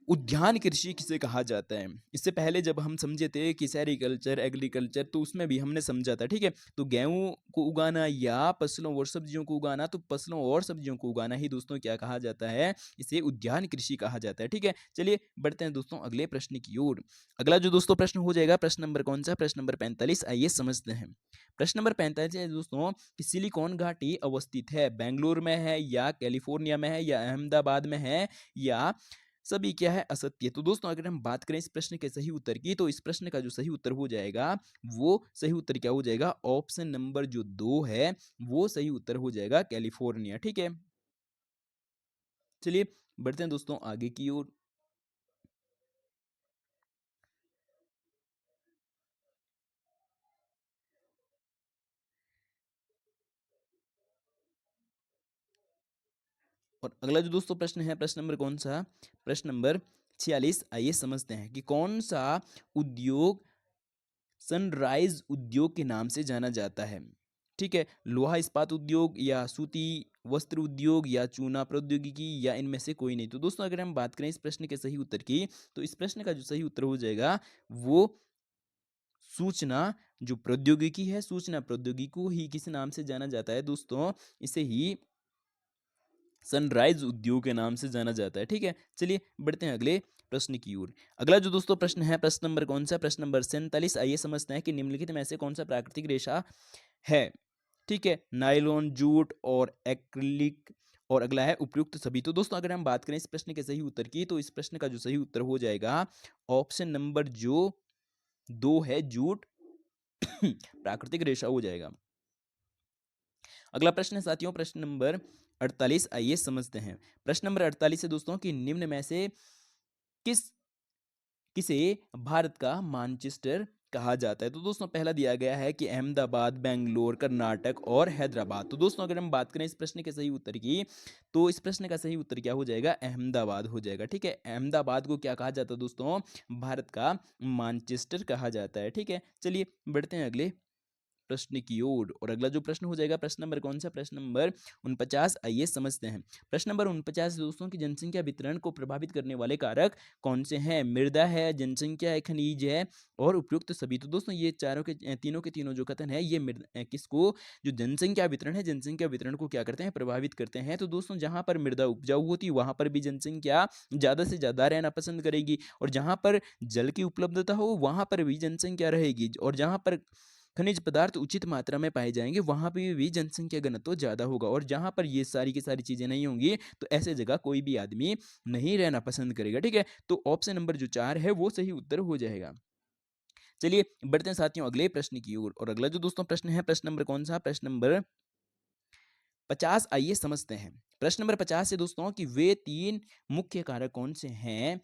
उद्यान कृषि किसे कहा जाता है। इससे पहले जब हम समझे थे कि सेरिकल्चर, एग्रीकल्चर, तो उसमें भी हमने समझा था। ठीक है, तो गेहूं को उगाना या फसलों और सब्जियों को उगाना, तो फसलों और सब्जियों को उगाना ही दोस्तों क्या कहा जाता है, इसे उद्यान कृषि कहा जाता है। ठीक है, चलिए बढ़ते हैं दोस्तों अगले प्रश्न की ओर। अगला जो दोस्तों प्रश्न हो जाएगा प्रश्न नंबर कौन सा, प्रश्न नंबर 45। आइए समझते हैं। प्रश्न नंबर 45 है दोस्तों कि सिलिकॉन घाटी अवस्थित है, बेंगलुरु में है या कैलिफोर्निया में है या अहमदाबाद में है या सभी क्या है, असत्य। तो दोस्तों अगर हम बात करें इस प्रश्न के सही उत्तर की, तो इस प्रश्न का जो सही उत्तर हो जाएगा वो सही उत्तर क्या हो जाएगा, ऑप्शन नंबर जो 2 है वो सही उत्तर हो जाएगा, कैलिफोर्निया। ठीक है, चलिए बढ़ते हैं दोस्तों आगे की ओर। और अगला जो दोस्तों प्रश्न है प्रश्न नंबर कौन सा, प्रश्न नंबर 46। आइए समझते हैं कि कौन सा उद्योग सनराइज उद्योग के नाम से जाना जाता है। ठीक है, लोहा इस्पात उद्योग या सूती वस्त्र उद्योग या चूना प्रौद्योगिकी या इनमें से कोई नहीं। तो दोस्तों अगर हम बात करें इस प्रश्न के सही उत्तर की, तो इस प्रश्न का जो सही उत्तर हो जाएगा वो सूचना जो प्रौद्योगिकी है, सूचना प्रौद्योगिकी को ही किस नाम से जाना जाता है दोस्तों, इसे ही सनराइज उद्योग के नाम से जाना जाता है। ठीक है, चलिए बढ़ते हैं अगले प्रश्न की ओर। अगला जो दोस्तों प्रश्न है, प्रश्न नंबर कौन सा, प्रश्न नंबर 47। आइए समझते हैं कि निम्नलिखित में से कौन सा प्राकृतिक रेशा है। ठीक है, नायलॉन, जूट और एक्रिलिक, और अगला है उपयुक्त सभी। तो दोस्तों अगर हम बात करें इस प्रश्न के सही उत्तर की, तो इस प्रश्न का जो सही उत्तर हो जाएगा ऑप्शन नंबर जो 2 है, जूट प्राकृतिक रेशा हो जाएगा। अगला प्रश्न है साथियों प्रश्न नंबर 48। आइए समझते हैं। प्रश्न नंबर 48 है दोस्तों कि निम्न में से किस किसे भारत का मानचेस्टर कहा जाता है। तो दोस्तों पहला दिया गया है कि अहमदाबाद, बेंगलोर, कर्नाटक और हैदराबाद। तो दोस्तों अगर हम बात करें इस प्रश्न के सही उत्तर की, तो इस प्रश्न का सही उत्तर क्या हो जाएगा, अहमदाबाद हो जाएगा। ठीक है, अहमदाबाद को क्या कहा जाता है दोस्तों, भारत का मानचेस्टर कहा जाता है। ठीक है, चलिए बढ़ते हैं अगले प्रश्न की ओर। और अगला जो प्रश्न हो जाएगा प्रश्न नंबर कौन सा, प्रश्न नंबर 49। आइए समझते हैं। प्रश्न नंबर 49 दोस्तों की जनसंख्या वितरण को प्रभावित करने वाले कारक कौन से हैं। मृदा है, जनसंख्या है, खनिज है और उपयुक्त सभी। तो दोस्तों ये चारों के तीनों जो कथन है ये किसको, जो जनसंख्या वितरण है, जनसंख्या वितरण को क्या करते हैं, प्रभावित करते हैं। तो दोस्तों जहां पर मृदा उपजाऊ होती है वहां पर भी जनसंख्या ज्यादा से ज्यादा रहना पसंद करेगी, और जहां पर जल की उपलब्धता हो वहां पर भी जनसंख्या रहेगी, और जहां पर खनिज पदार्थ उचित मात्रा में पाए जाएंगे वहां पर भी जनसंख्या घनत्व ज्यादा होगा, और जहां पर ये सारी की सारी चीजें नहीं होंगी तो ऐसे जगह कोई भी आदमी नहीं रहना पसंद करेगा। ठीक है, तो ऑप्शन नंबर जो 4 है वो सही उत्तर हो जाएगा। चलिए बढ़ते हैं साथियों अगले प्रश्न की ओर। और अगला जो दोस्तों प्रश्न है प्रश्न नंबर कौन सा, प्रश्न नंबर 50। आइए समझते हैं। प्रश्न नंबर 50 से दोस्तों कि वे 3 मुख्य कारक कौन से हैं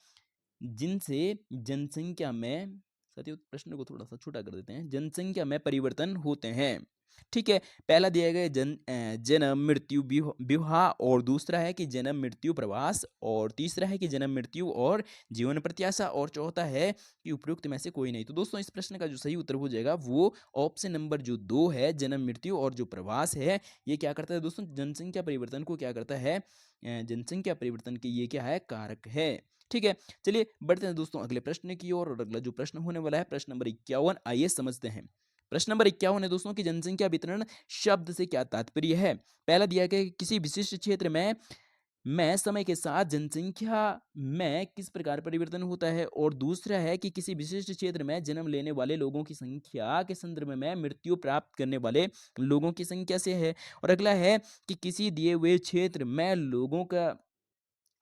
जिनसे जनसंख्या में, साथियों प्रश्न को थोड़ा सा छोटा कर देते हैं, जनसंख्या में परिवर्तन होते हैं। ठीक है, पहला दिया गया जन्म मृत्यु विवाह, और दूसरा है कि जन्म मृत्यु प्रवास, और तीसरा है कि जन्म मृत्यु और जीवन प्रत्याशा, और चौथा है कि उपयुक्त में से कोई नहीं। तो दोस्तों इस प्रश्न का जो सही उत्तर हो जाएगा वो ऑप्शन नंबर जो 2 है, जन्म मृत्यु और जो प्रवास है, ये क्या करता है दोस्तों, जनसंख्या परिवर्तन को क्या करता है, जनसंख्या परिवर्तन के ये क्या है, कारक है। ठीक है, चलिए बढ़ते हैं दोस्तों अगले प्रश्न की ओर। और अगला जो प्रश्न होने वाला है प्रश्न नंबर 51। आइए समझते हैं। प्रश्न नंबर 51 है दोस्तों कि जनसंख्या वितरण शब्द से क्या तात्पर्य है। पहला दिया गया कि किसी विशिष्ट क्षेत्र में समय के साथ जनसंख्या में किस प्रकार परिवर्तन होता है, और दूसरा है कि किसी विशिष्ट क्षेत्र में जन्म लेने वाले लोगों की संख्या के संदर्भ में मृत्यु प्राप्त करने वाले लोगों की संख्या से है, और अगला है कि किसी दिए हुए क्षेत्र में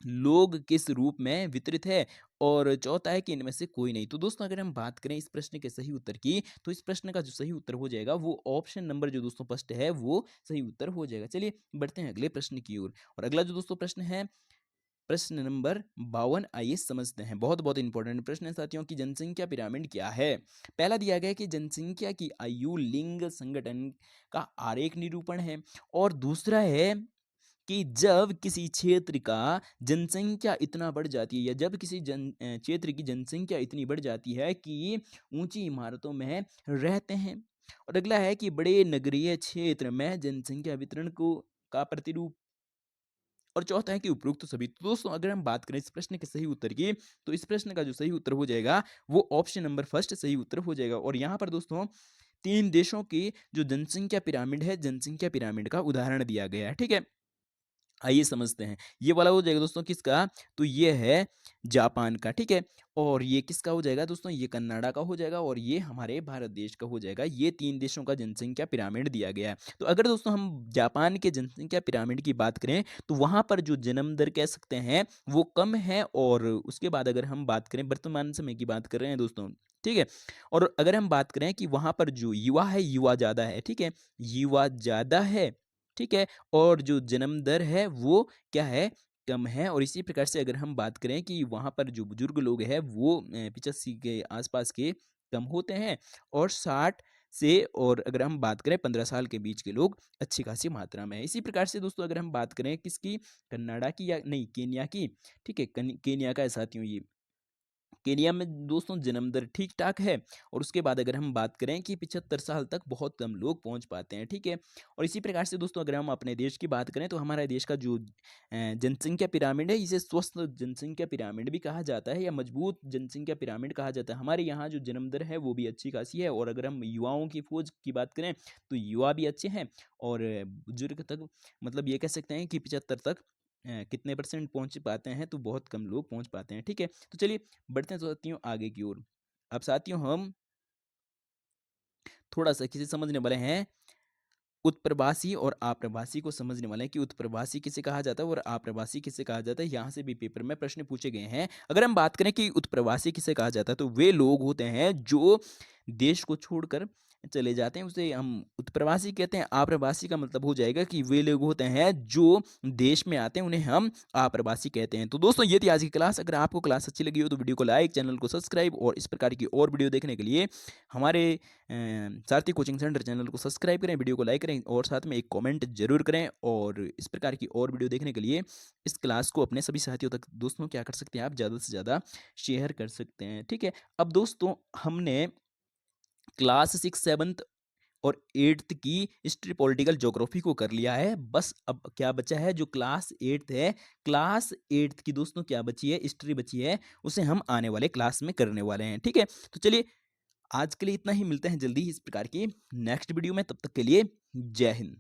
लोग किस रूप में वितरित है, और चौथा है कि इनमें से कोई नहीं। तो दोस्तों अगर हम बात करें इस प्रश्न के सही उत्तर की, तो इस प्रश्न का जो सही उत्तर हो जाएगा वो ऑप्शन नंबर जो दोस्तों फर्स्ट है वो सही उत्तर हो जाएगा। चलिए बढ़ते हैं अगले प्रश्न की ओर। और अगला जो दोस्तों प्रश्न है प्रश्न नंबर 52। आइए समझते हैं। बहुत बहुत इंपॉर्टेंट प्रश्न है साथियों की जनसंख्या पिरामिड क्या है। पहला दिया गया है कि जनसंख्या की आयु लिंग संगठन का आरेख निरूपण है, और दूसरा है कि जब किसी क्षेत्र का जनसंख्या इतना बढ़ जाती है, या जब किसी क्षेत्र की जनसंख्या इतनी बढ़ जाती है कि ऊंची इमारतों में रहते हैं, और अगला है कि बड़े नगरीय क्षेत्र में जनसंख्या वितरण को का प्रतिरूप, और चौथा है कि उपरोक्त सभी। तो दोस्तों अगर हम बात करें इस प्रश्न के सही उत्तर की, तो इस प्रश्न का जो सही उत्तर हो जाएगा वो ऑप्शन नंबर फर्स्ट सही उत्तर हो जाएगा। और यहाँ पर दोस्तों 3 देशों की जो जनसंख्या पिरामिड है, जनसंख्या पिरामिड का उदाहरण दिया गया है। ठीक है, आइए समझते हैं। ये वाला हो जाएगा दोस्तों किसका, तो ये है जापान का। ठीक है, और ये किसका हो जाएगा दोस्तों, ये कनाडा का हो जाएगा, और ये हमारे भारत देश का हो जाएगा। ये 3 देशों का जनसंख्या पिरामिड दिया गया है। तो अगर दोस्तों हम जापान के जनसंख्या पिरामिड की बात करें, तो वहाँ पर जो जन्म दर कह सकते हैं वो कम है, और उसके बाद अगर हम बात करें वर्तमान समय की बात कर रहे हैं दोस्तों, ठीक है, और अगर हम बात करें कि वहाँ पर जो युवा है, युवा ज़्यादा है। ठीक है, युवा ज़्यादा है। ठीक है, और जो जन्म दर है वो क्या है, कम है। और इसी प्रकार से अगर हम बात करें कि वहाँ पर जो बुजुर्ग लोग हैं वो 85 के आसपास के कम होते हैं, और 60 से, और अगर हम बात करें 15 साल के बीच के लोग अच्छी खासी मात्रा में है। इसी प्रकार से दोस्तों अगर हम बात करें किसकी, कनाडा की, या नहीं केन्या की। ठीक है, केन्या का है साथियों ये। केनिया में दोस्तों जन्म दर ठीक ठाक है। और उसके बाद अगर हम बात करें कि 75 साल तक बहुत कम लोग पहुंच पाते हैं, ठीक है। और इसी प्रकार से दोस्तों अगर हम अपने देश की बात करें तो हमारे देश का जो जनसंख्या पिरामिड है, इसे स्वस्थ जनसंख्या पिरामिड भी कहा जाता है या मजबूत जनसंख्या पिरामिड कहा जाता है। हमारे यहाँ जो जन्म दर है वो भी अच्छी खासी है। और अगर हम युवाओं की फौज की बात करें तो युवा भी अच्छे हैं। और बुजुर्ग तक मतलब ये कह सकते हैं कि 75 तक कितने परसेंट पहुंच पाते हैं, तो बहुत कम लोग पहुंच पाते हैं, ठीक है। तो चलिए बढ़ते हैं साथियों आगे की ओर। अब साथियों हम थोड़ा सा किसे समझने वाले हैं, उत्प्रवासी और आप्रवासी को समझने वाले हैं कि उत्प्रवासी किसे कहा जाता है और आप्रवासी किसे कहा जाता है। यहाँ से भी पेपर में प्रश्न पूछे गए हैं। अगर हम बात करें कि उत्प्रवासी किसे कहा जाता है, तो वे लोग होते हैं जो देश को छोड़कर चले जाते हैं, उसे हम उत्प्रवासी कहते हैं। आप्रवासी का मतलब हो जाएगा कि वे लोग होते हैं जो देश में आते हैं, उन्हें हम आप्रवासी कहते हैं। तो दोस्तों ये थी आज की क्लास। अगर आपको क्लास अच्छी लगी हो तो वीडियो को लाइक, चैनल को सब्सक्राइब और इस प्रकार की और वीडियो देखने के लिए हमारे सारथी कोचिंग सेंटर चैनल को सब्सक्राइब करें, वीडियो को लाइक करें और साथ में एक कमेंट जरूर करें। और इस प्रकार की और वीडियो देखने के लिए इस क्लास को अपने सभी साथियों तक दोस्तों क्या कर सकते हैं, आप ज़्यादा से ज़्यादा शेयर कर सकते हैं, ठीक है। अब दोस्तों हमने क्लास 6, 7 और 8th की हिस्ट्री पॉलिटिकल ज्योग्राफी को कर लिया है। बस अब क्या बचा है, जो क्लास 8th है, क्लास 8th की दोस्तों क्या बची है, हिस्ट्री बची है, उसे हम आने वाले क्लास में करने वाले हैं, ठीक है। तो चलिए आज के लिए इतना ही, मिलते हैं जल्दी ही इस प्रकार की नेक्स्ट वीडियो में, तब तक के लिए जय हिंद।